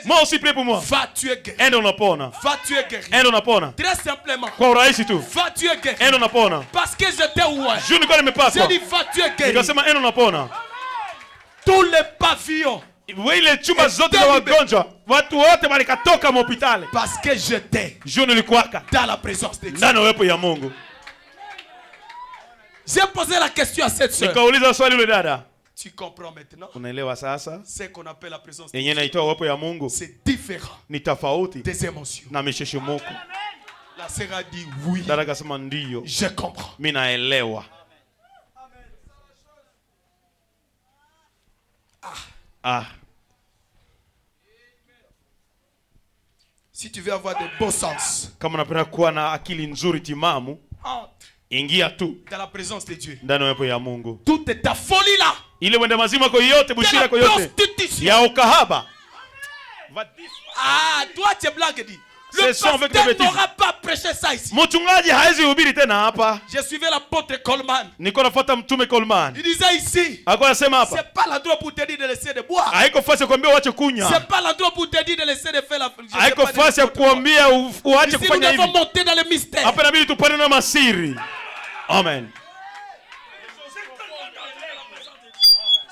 Moi aussi prie pour moi. Va tu es guéri. Endo unapona. Va tu es guéri. Endo unapona. Très simplement. Kwa urahisi tu. Va tu es guéri. Endo unapona. Parce que j'étais où? Je ne connais pas. J'ai dit va tu es guéri. Nikasema endo unapona. Tous les pavillons. Ile chumba zote za wagonjwa watu wote walikatoka hospitali parce que j'étais je nilikuwaka dans la présence de Dieu. Ndani uwepo ya Mungu. J'ai posé la question à cette sœur. Nikauliza swali yule dada. Tu comprends maintenant? Unaelewa sasa? C'est qu'on appelle la présence de Dieu. Inaitwa uwepo ya Mungu. C'est différent. Ni tofauti des émotions. Na misheshimoko. La sœur a dit oui. Dada akasema ndio. Je comprends. Mimi naelewa. Ah. Si tu veux avoir de beaux sens, kama unapenda kuwa na akili nzuri timamu, ingia tu dans la présence de Dieu. Ndani uwepo ya Mungu. Toute ta folie là. Ile wenda mazima kwa yote, bushira kwa yote. Ya ukahaba. Ah, toi tu es blague dit. Le pasteur n'aura pas prêché ça ici. Mchungaji haezi hubiri tena hapa. Je suivais l'apôtre Coleman. Niko nafuata mtume Coleman. Il disait ici. Alikuwa anasema hapa. C'est pas l'endroit pour te dire de laisser de boire. Haiko fasi kuambia uache kunywa. C'est pas l'endroit pour te dire de laisser de faire la. Haiko fasi kuambia uache kufanya hivi. Nous devons monter dans le mystère. Hapa inabidi tupande na masiri. Amen.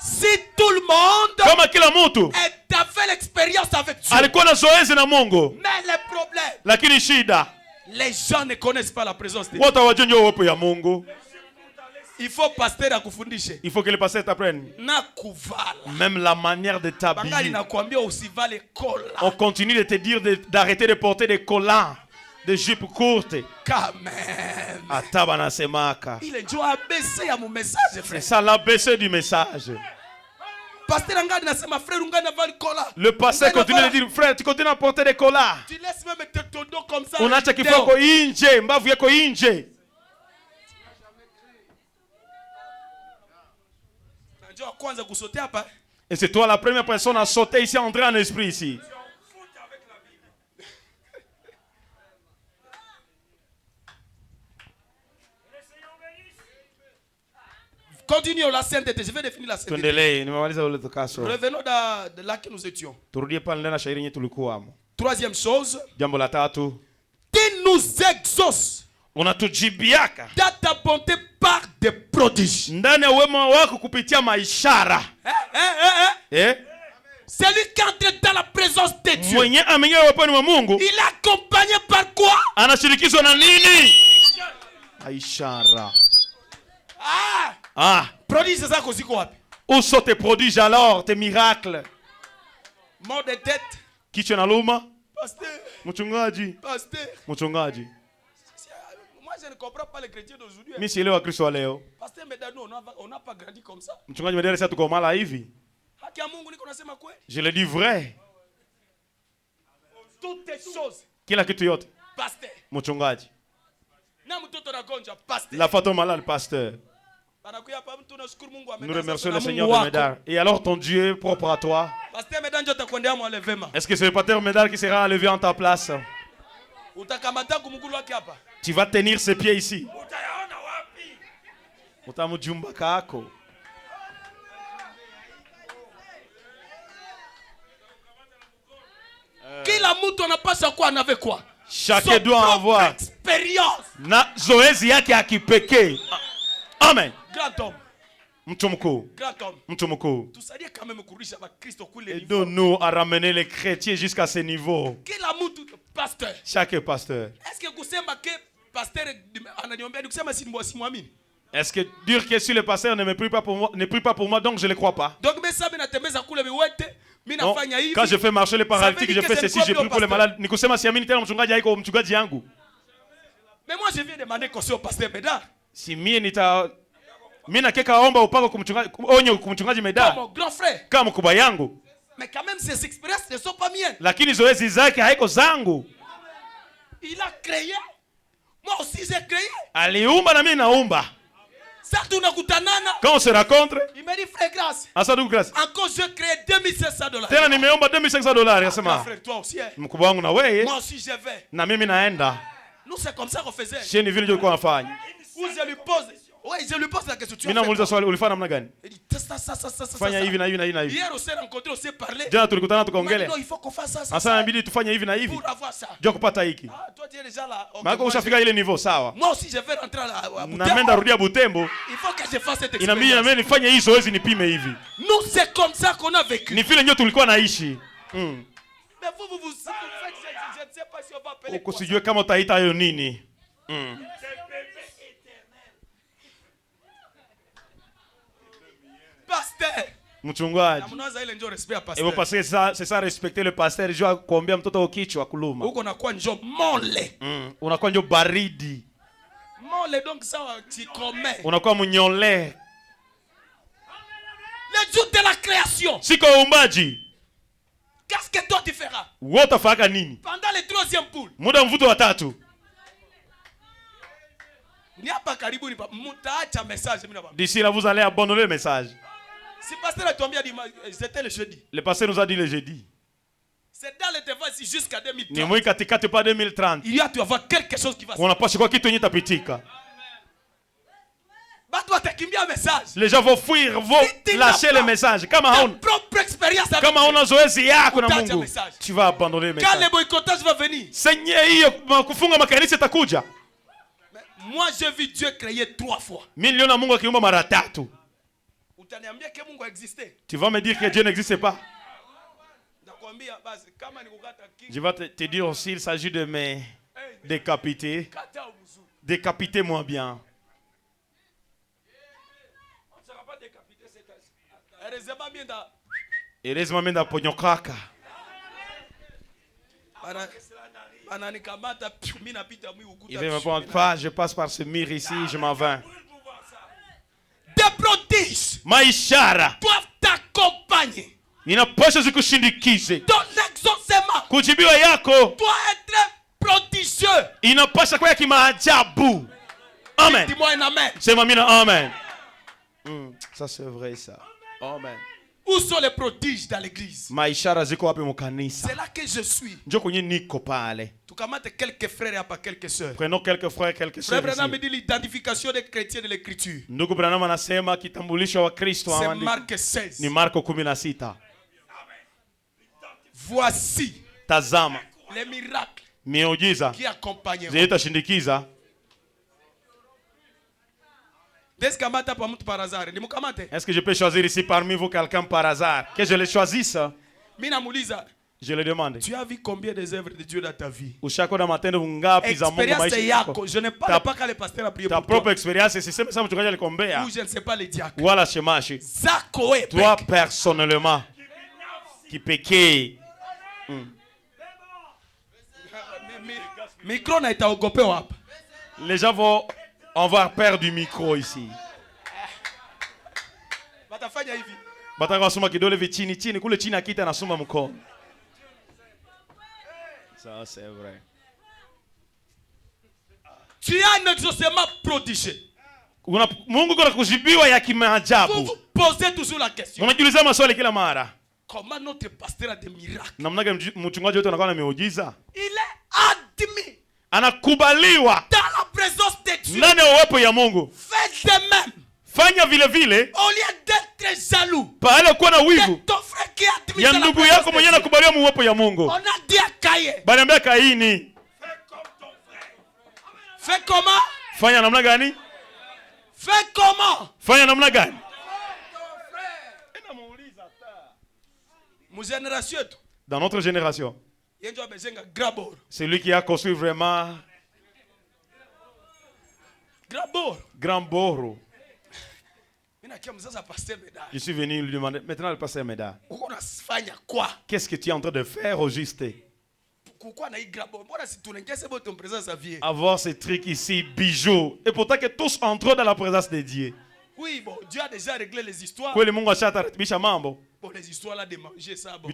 Si tout le monde kama kila mtu avait l'expérience avec Dieu, alikuwa na zoezi na Mungu, mais le problème, lakini shida, les gens ne connaissent pas la présence de Dieu. Watu hawajui uwepo ya Mungu. Il faut pasteur akufundishe. Il faut que le pasteur t'apprenne. Na kuvala. Même la manière de t'habiller. Bangali nakwambia usivale kola. On continue de te dire d'arrêter de porter des collants, des jupes courtes. Quand même. Ataba nasemaka. Il est déjà abaissé à mon message, frère. C'est ça l'abaissé du message. Le pasteur continue de dire, frère, tu continues à porter des collants. Tu laisses même ton dos comme ça. On a qu'il faut ko inje, mbavu yako inje. Et c'est toi la première personne à sauter ici, à entrer en esprit ici. Continuons la sainteté. Je vais définir la sainteté. Revenons de là que nous étions. Troisième chose. Il nous exauce. Dans ta bonté par des prodiges. Celui qui entre dans la présence de Dieu. Il est accompagné par quoi? Prodige ça aussi quoi? Où sont tes prodiges alors, tes miracles? Mort de tête. Kichwa na luma? Pasteur. Mchungaji. Pasteur. Mchungaji. Moi je ne comprends pas les chrétiens d'aujourd'hui. Mimi sielewa Kristo wa leo. Pasteur Medano, on n'a pas grandi comme ça. Mchungaji Medano sasa tuko mala hivi. Haki ya Mungu niko nasema kweli. Je le dis vrai. Toutes les choses. Kila kitu yote. Pasteur. Mchungaji. La femme malade, pasteur. Nous remercions le Seigneur de Médard. Et alors ton Dieu est propre à toi. Est-ce que c'est le pasteur Médard qui sera enlevé en ta place? Tu vas tenir ses pieds ici. Kila mtu anapaswa kuwa na quoi? Chacun doit avoir na zoezi yake ya kipekee. Amen. Grand homme. Mtu mkuu. Aide-nous à ramener les chrétiens jusqu'à ce niveau. Chaque pasteur. Est-ce que kusema que pasteur ananiombea kusema si mwamini? Est-ce que dire que si le pasteur ne prie pas pour moi, donc je ne le crois pas? Donc quand je fais marcher les paralytiques, je fais ceci, je prie pour les malades. Ni kusema siamini tena mchungaji haiko mchungaji yangu. Mais moi je viens demander conseil au pasteur Médard. Si mimi nakeka omba upako kumchungaji Médard. Comme mon grand frère. Kama mkubwa yangu. Mais quand même ses expériences ne sont pas miennes. Lakini zoezi zake haiko zangu. Il a créé. Moi aussi j'ai créé. Aliumba na mimi naumba. Quand on se rencontre, il me dit frère grâce. Grâce. Encore je crée $2,500. Tena nimeomba $2,500 yasema. Frère toi aussi. Mkubwa wangu na wewe. Moi aussi je vais. Na mimi naenda. Nous c'est comme ça qu'on faisait. Chez ni vile ndio kwa nafanya. Où je lui pose. Ouais, je lui pose la question. Mimi namuuliza swali ulifanya namna gani? Il dit ça. Fanya hivi na hivi na hivi na hivi. Hier on s'est rencontrés, on s'est parlé. Jana tulikutana tukaongelea. Non, il faut qu'on fasse ça. Sasa inabidi tufanye hivi na hivi. Pour avoir ça. Ndio kupata hiki. Ah, toi tu es déjà là. Mako ushafika ile niveau sawa. Moi aussi je vais rentrer à Butembo. Na mimi ndarudia Butembo. Il faut que je fasse cette expérience. Inabidi na mimi nifanye hii zoezi nipime hivi. Nous c'est comme ça qu'on a vécu. Ni vile ndio tulikuwa naishi. Mais vous faites, je ne sais pas si on va appeler. Ukusijue kama utaita hiyo nini. Pasteur. Mchungaji. Et vous passez ça, c'est ça respecter le pasteur. Je vais kuombea mtoto kichwa kuluma. Uko nakuwa njo mole. Unakuwa njo baridi. Mole donc ça tu commets. Unakuwa mnyole. Le jour de la création. Siku uumbaji. Qu'est-ce que toi tu feras? Wewe utafanya nini? Pendant le troisième poule. Muda mvuto wa tatu. Ni hapa karibu ni mtaacha message mimi na baba. D'ici là vous allez abandonner le message. Si pasteur a tombé c'était le jeudi. Le pasteur nous a dit le jeudi. C'est dans le devant ici jusqu'à 2030. Ni moi katikati pa 2030. Il y a tu avoir quelque chose qui va se. On n'a pas quoi kitu yenye tapitika. Batu watakimbia message. Les gens vont fuir, vont lâcher le message. Kama hauna zoezi yako na Mungu, tu vas abandonner le message. Quand le boycottage va venir. Seigneur hiyo kufunga makanisa itakuja. Moi j'ai vu Dieu créer 3 fois. Mimi niliona Mungu akiumba mara 3. Utaniambia que Mungu existait. Tu vas me dire que Dieu n'existe pas. Je vais te dire aussi, il s'agit de me décapiter. Décapitez-moi bien. Heureusement bien ponyokaka. Il ne me prendre pas, je passe par ce mur ici, je m'en vais. Des prodiges maishara doivent t'accompagner. Inapaswa zikushindikize. Ton exaucement kujibiwa yako doit être prodigieux. Inapaswa kuwa kimaajabu. Amen. Dis-moi un amen. Sema mina amen. Ça c'est vrai ça. Amen. Où sont les prodiges dans l'église? Maishara ziko wapi mkanisa? C'est là que je suis. Njoo kwenye niko pale. Tukamate quelques frères et pas quelques sœurs. Prenons quelques frères et quelques sœurs. Frère Branham dit l'identification des chrétiens de l'écriture. Ndugu Branham anasema kitambulisho wa Kristo c'est Marc 16. Ni Marko 16. Voici tazama les miracles miujiza qui accompagneront. Zitashindikiza. Est-ce que je peux choisir ici parmi vous quelqu'un par hasard? Que je le choisisse? Je le demande. Tu as vu combien des œuvres de Dieu dans ta vie? Expérience yako. Je ne parle pas quand le pasteur a prié pour toi. Ta propre expérience, c'est ça mchungaji alikombea. Ou je ne sais pas les diacres. Wala shemashi. Zakoe. Toi personnellement. Qui pekee. Micro n'a été occupé ou pas? Les gens vont avoir peur du micro ici. Batafanya hivi. Bataka wasoma kidole vichini chini kule chini akita anasoma mkono. Ça c'est vrai. Tu as un exaucement prodigé. Mungu kuna kujibiwa ya kimaajabu. Vous vous posez toujours la question. Unajiuliza maswali kila mara. Comment notre pasteur a des miracles? Namna gani mchungaji wetu anakuwa na miujiza? Il est admis. Anakubaliwa dans la présence de Dieu. Ndani ya uwepo ya Mungu. Faites de même. Fanya vile vile. Au lieu d'être jaloux. Pale kuwa na wivu. Ton frère qui est admis ya ndugu yako mwenyewe anakubaliwa mu uwepo ya Mungu. On a dit à Caïn. Baliambia Kaini. Fais comme ton frère. Fais comment? Fanya namna gani? Fais comment? Fanya namna gani? Dans notre génération, c'est lui qui a construit vraiment Grand Boro. Je suis venu lui demander, maintenant le pasteur Meda, qu'est-ce que tu es en train de faire au juste? Avoir ces trucs ici, bijoux, et pourtant que tous entrent dans la présence de Dieu. Oui, bon, Dieu a déjà réglé les histoires. Bon, les histoires là de manger ça, bon.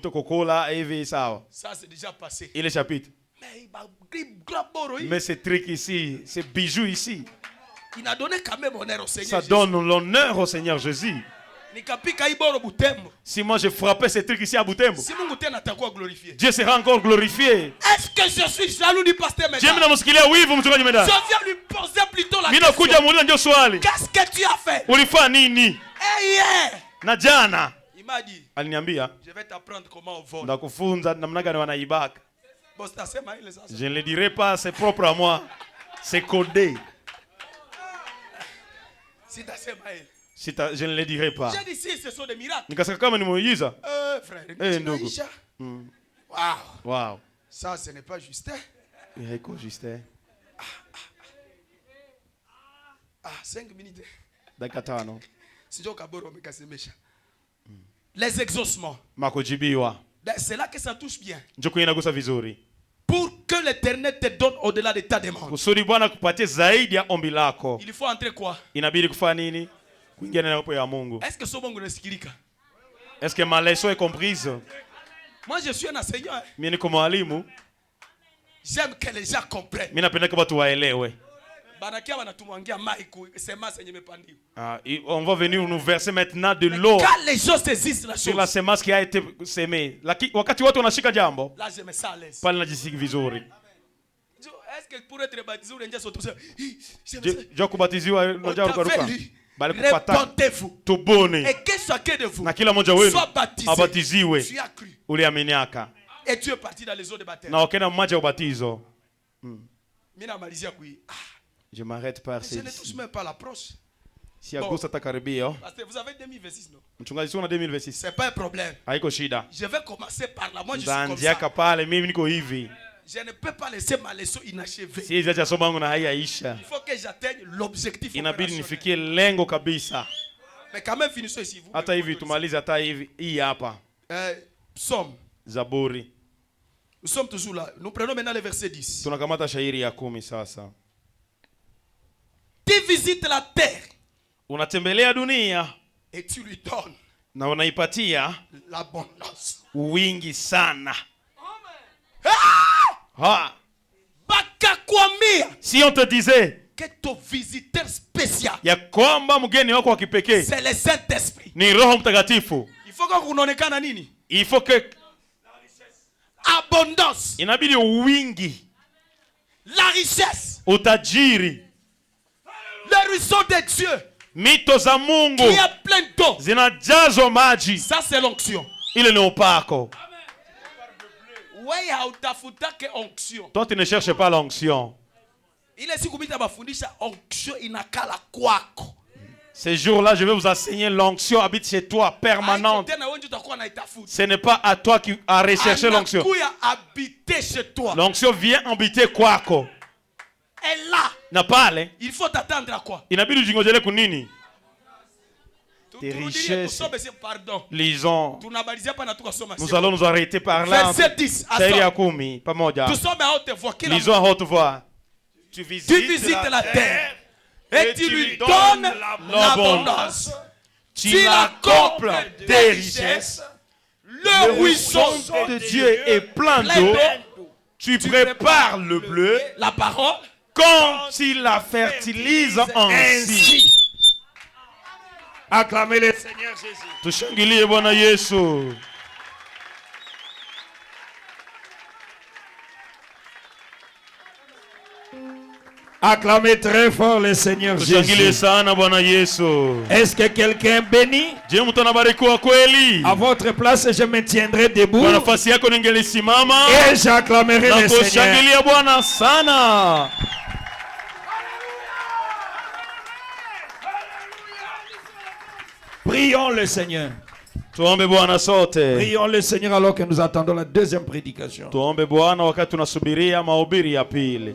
Ça c'est déjà passé. Et les chapitres. Mais ces trucs ici, ces bijoux ici, il a donné quand même honneur au Seigneur. Ça donne l'honneur au Seigneur Jésus. Si moi je frappais ces trucs ici à Butembo, Dieu sera encore glorifié. Est-ce que je suis jaloux du pasteur Meda? Je viens lui poser plutôt la question. Qu'est-ce que tu as fait? Hier, il m'a dit, je vais t'apprendre comment on vole. Je ne le dirai pas, c'est propre à moi. C'est codé. Je ne le dirai pas. J'ai dit si ce sont des miracles. Frère, wow. Ça, ce n'est pas juste. Justin. 5 minutes. Dakatano. Les exaucements. C'est là que ça touche bien. Pour que l'Éternel te donne au-delà de ta demande. Il faut entrer quoi? Est-ce que ce monde ne sikilika? Est-ce que ma leçon est comprise? Moi je suis un enseignant. Mimi comme mwalimu. J'aime que les gens comprennent. Mimi napenda kwa watu waelewe. On va venir nous verser maintenant de l'eau sur la semence qui a été semée. Wakati watu wanashika jambo, pale najisiki vizuri. Est-ce que pour être baptisé je kubatiziwa unajua ruka. Répondez-vous. Tubone. Et que chacun de vous na kila mmoja wenu abatiziwe. Uliaminiaka. Et tu es parti dans les eaux de baptême. Na ukenda maji ya ubatizo. Je m'arrête par ceci. Je ne touche même pas l'approche. Si agusa takaribio. Parce que vous avez 2026, non? Mchungaji sio na 2026. C'est pas un problème. Haiko shida. Je vais commencer par là. Moi je suis comme ça. Pale mimi niko hivi. Je ne peux pas laisser ma leçon inachevée. Si hizi somo yangu na haiyaisha. Il faut que j'atteigne l'objectif. Inabidi nifikie lengo kabisa. Mais quand même finissons ici vous. Hata hivi tumalize hata hivi hii hapa. Psaume. Zaburi. Nous sommes toujours là. Nous prenons maintenant le verset 10. Tunakamata shairi ya 10 sasa. Tu visites la terre. Unatembelea dunia. Et tu lui donnes. Na unaipatia l'abondance. Wingi sana. Si on te disait que ton visiteur spécial, ya kwamba mgeni wako wa kipekee, c'est le Saint-Esprit, ni Roho Mtakatifu. Il faut que kunaonekana nini? Il faut que abondance, inabidi wingi, la richesse, utajiri, le ruisseau de Dieu, mito za Mungu qui est plein d'eau, zinajazwa maji. Ça c'est l'onction. Ile ni upako. Toi, tu ne cherches pas l'onction. Ces jours-là, je vais vous enseigner l'onction habite chez toi, permanente. Ce n'est pas à toi qui a recherché l'onction. L'onction vient habiter kwako. Et là, il faut t'attendre à quoi? Inabidi ujingojele kunini? Tes richesses. Lisons. Nous allons nous arrêter par là. Verset 10. Lisons à haute voix. Tu visites la terre et tu lui donnes l'abondance. Tu la combles des richesses. Le ruisseau de Dieu est plein d'eau. Tu prépares le bleu. La parole. quand il la fertilise ainsi. Acclamez le Seigneur Jésus. Tushangilie Bwana Yesu. Acclamez très fort le Seigneur Jésus. Sana Bwana Yesu. Est-ce que quelqu'un bénit? Je mtu anabarikiwa kweli? À votre place, je me tiendrai debout. Kwa nafasi yako ningelisimama. Et j'acclamerai le Seigneur. Kushangilia Bwana sana. Prions le Seigneur. Tuombe Bwana sote. Prions le Seigneur alors que nous attendons la deuxième prédication. Tuombe Bwana wakati tunasubiria mahubiri ya pili.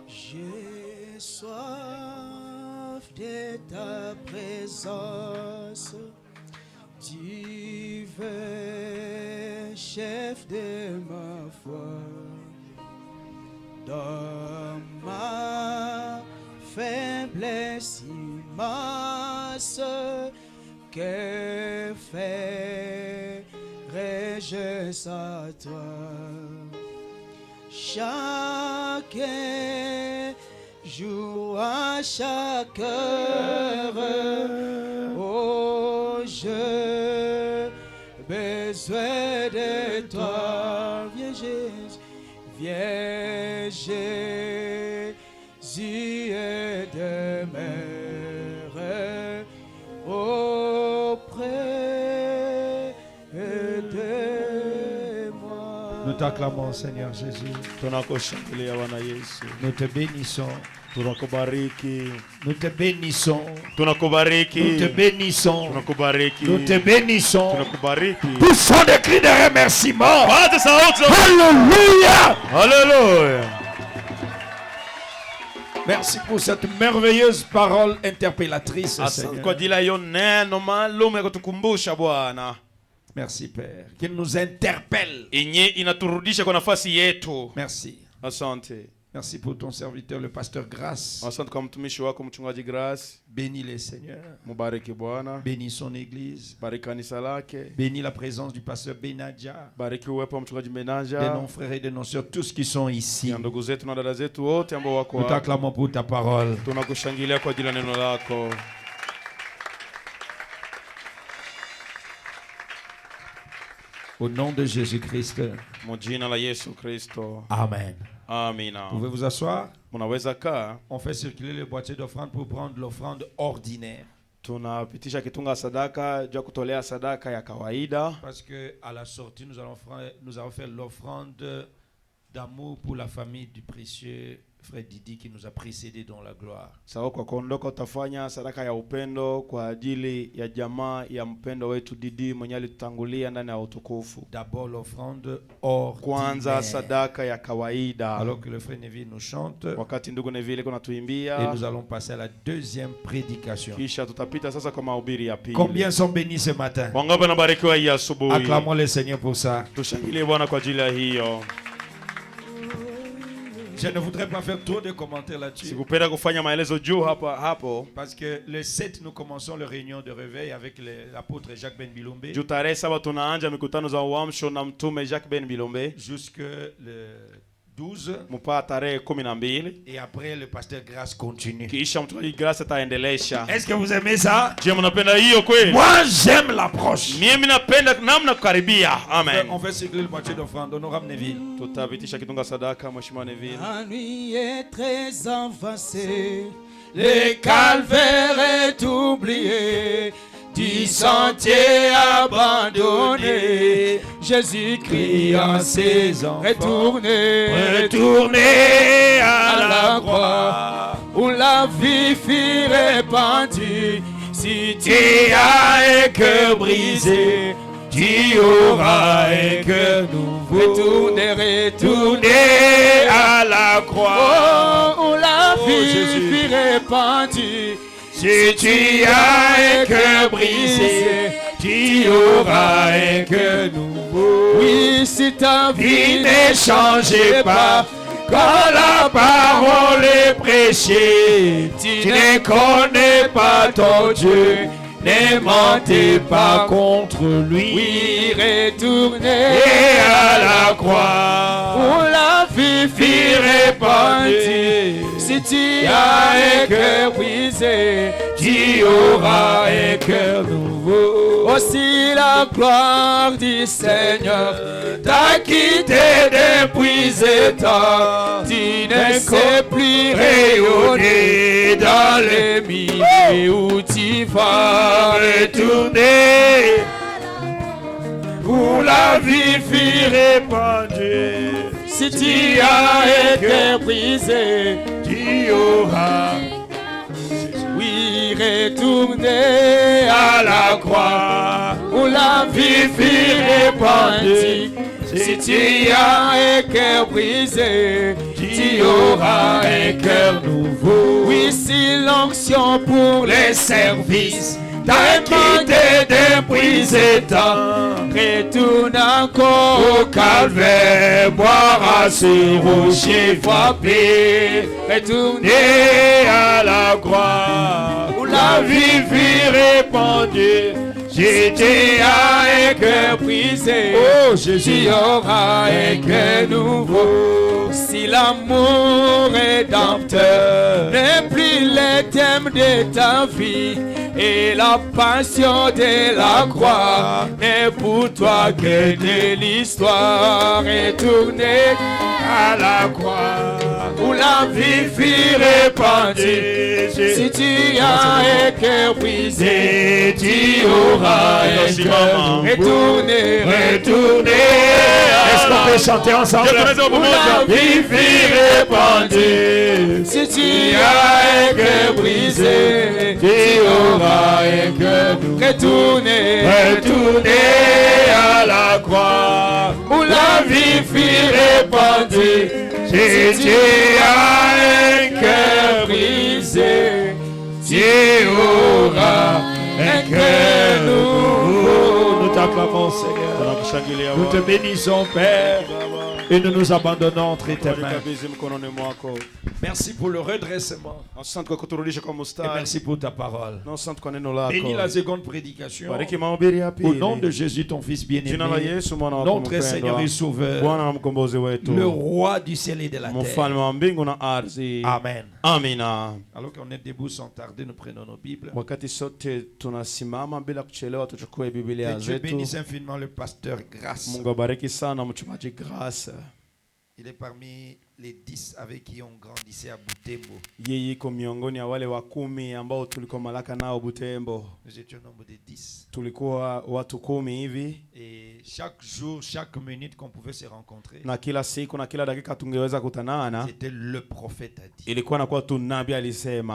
J'ai soif de ta présence, divin chef de ma foi. Dans ma faiblesse immense, que ferais-je sans toi? Chaque jour, à chaque heure, oh, j'ai besoin de toi. Viens Jésus, viens Jésus et demeure auprès de moi. Nous t'acclamons, Seigneur Jésus. Nous te bénissons. Nous te bénissons. Nous te bénissons. Nous te bénissons. Poussons des cris de remerciement. Alléluia. Alléluia. Merci pour cette merveilleuse parole interpellatrice, Seigneur. Merci, Père, qui nous interpelle. Merci. Asante. Merci pour ton serviteur, le pasteur Grâce. Asante kwa mtumishi wako mchungaji Grace. Bénis les Seigneur. Mubariki Bwana. Bénis son église. Bariki kanisa lake. Bénis la présence du pasteur Benadja. Bariki uwepo wa mchungaji Benadja. De nos frères et de nos sœurs, tous qui sont ici. Ya ndugu zetu na dada zetu wote ambao wako hapa. Nous t'acclamons pour ta parole. Tunakushangilia kwa ajili ya neno lako. Au nom de Jésus-Christ. Mjina la Yesu Kristo. Amen. Amina. Pouvez vous asseoir? Munaweza kaa. On fait circuler le boîtier d'offrande pour prendre l'offrande ordinaire. Tunapitisha kitunga sadaka juu ya kutolea sadaka ya kawaida. Parce que à la sortie nous allons faire l'offrande d'amour pour la famille du précieux frère Didi qui nous a précédés dans la gloire. Sawa kwa kuondoka utafanya sadaka ya upendo kwa ajili ya jamaa ya mpendo wetu Didi mwenye alitutangulia ndani ya utukufu. D'abord l'offrande ordinaire. Kwanza sadaka ya kawaida. Alors que le frère Neville nous chante. Wakati ndugu Neville kuna tuimbia. Et nous allons passer à la deuxième prédication. Kisha tutapita sasa kwa mahubiri ya pili. Combien sont bénis ce matin? Wangapi wanabarikiwa hii asubuhi? Acclamons le Seigneur pour ça. Tushangilie Bwana kwa ajili ya hiyo. Je ne voudrais pas faire trop de commentaires là-dessus. Parce que le 7, nous commençons la réunion de réveil avec l'apôtre Jacques Ben Bilombe. Jusque le 12. Et après, le pasteur Grâce continue. Est-ce que vous aimez ça? Moi, j'aime l'approche. On fait cycler le moitié d'offrande. Honorable Neville. La nuit est très avancée. Le calvaire est oublié. Du sentier abandonné, Jésus crie en ses enfants, retournez, retournez à la croix, où la vie fut répandue. Si tu as un cœur brisé, tu auras un cœur nouveau. Retournez, retournez à la croix, où la vie fut répandue. Si tu as un cœur brisé, tu auras un cœur nouveau. Oui, si ta vie ne change pas, quand la parole est prêchée, tu ne connais pas ton Dieu, ne mentez pas contre lui. Oui, retournez à la croix, où la vie fut répandue. Si tu as un cœur brisé, tu auras un cœur nouveau. Aussi la gloire du Seigneur t'a quitté depuis étant. Tu ne sais plus rayonner dans les milieux où tu vas retourner, où la vie fut répandue. Si tu as un cœur brisé, tu auras. Oui, retourner à la croix, où la vie fut répandue. Si tu as un cœur brisé, tu auras un cœur nouveau. Oui, si l'onction pour les services t'a quitté depuis étant, retourne encore au calvaire, boire à ce rocher frappé. Retournez à la croix, où la vie fut répandue. Si tu as un cœur brisé, oh Jésus, aura un cœur nouveau. Si l'amour rédempteur n'est plus le thème de ta vie, et la passion de la croix n'est pour toi que de l'histoire. Retournez à la croix, où la vie fut répandue. Si tu as un cœur brisé, tu auras un cœur. Retournez, retournez. Est-ce qu'on peut chanter ensemble? Où la vie fut répandue. Si tu as un cœur brisé, tu auras un cœur. Retournez, retournez à la croix, où la vie fut répandue. Si tu as un cœur brisé, tu auras un cœur nouveau. Nous t'acclamons, Seigneur. Nous te bénissons, Père. Et nous nous abandonnons entre tes mains. Merci pour le redressement. Et merci pour ta parole. Bénis la seconde prédication. Au nom de Jésus, ton Fils bien-aimé, notre Seigneur et Sauveur, le roi du ciel et de la terre. Amen. Amina. Alors qu'on est debout sans tarder, nous prenons nos Bibles. Que Dieu bénisse infiniment le pasteur Grâce. Il est parmi les 10 avec qui on grandissait à Butembo. Yeye iko miongoni ya wale wa 10 ambao tulikuwa malaka nao Butembo. Nous étions au nombre de 10. Tulikuwa watu 10 hivi. Et chaque jour, chaque minute qu'on pouvait se rencontrer. Na kila siku na kila dakika tungeweza kutanana. C'était le prophète a dit. Ilikuwa na kwa tu nabii alisema.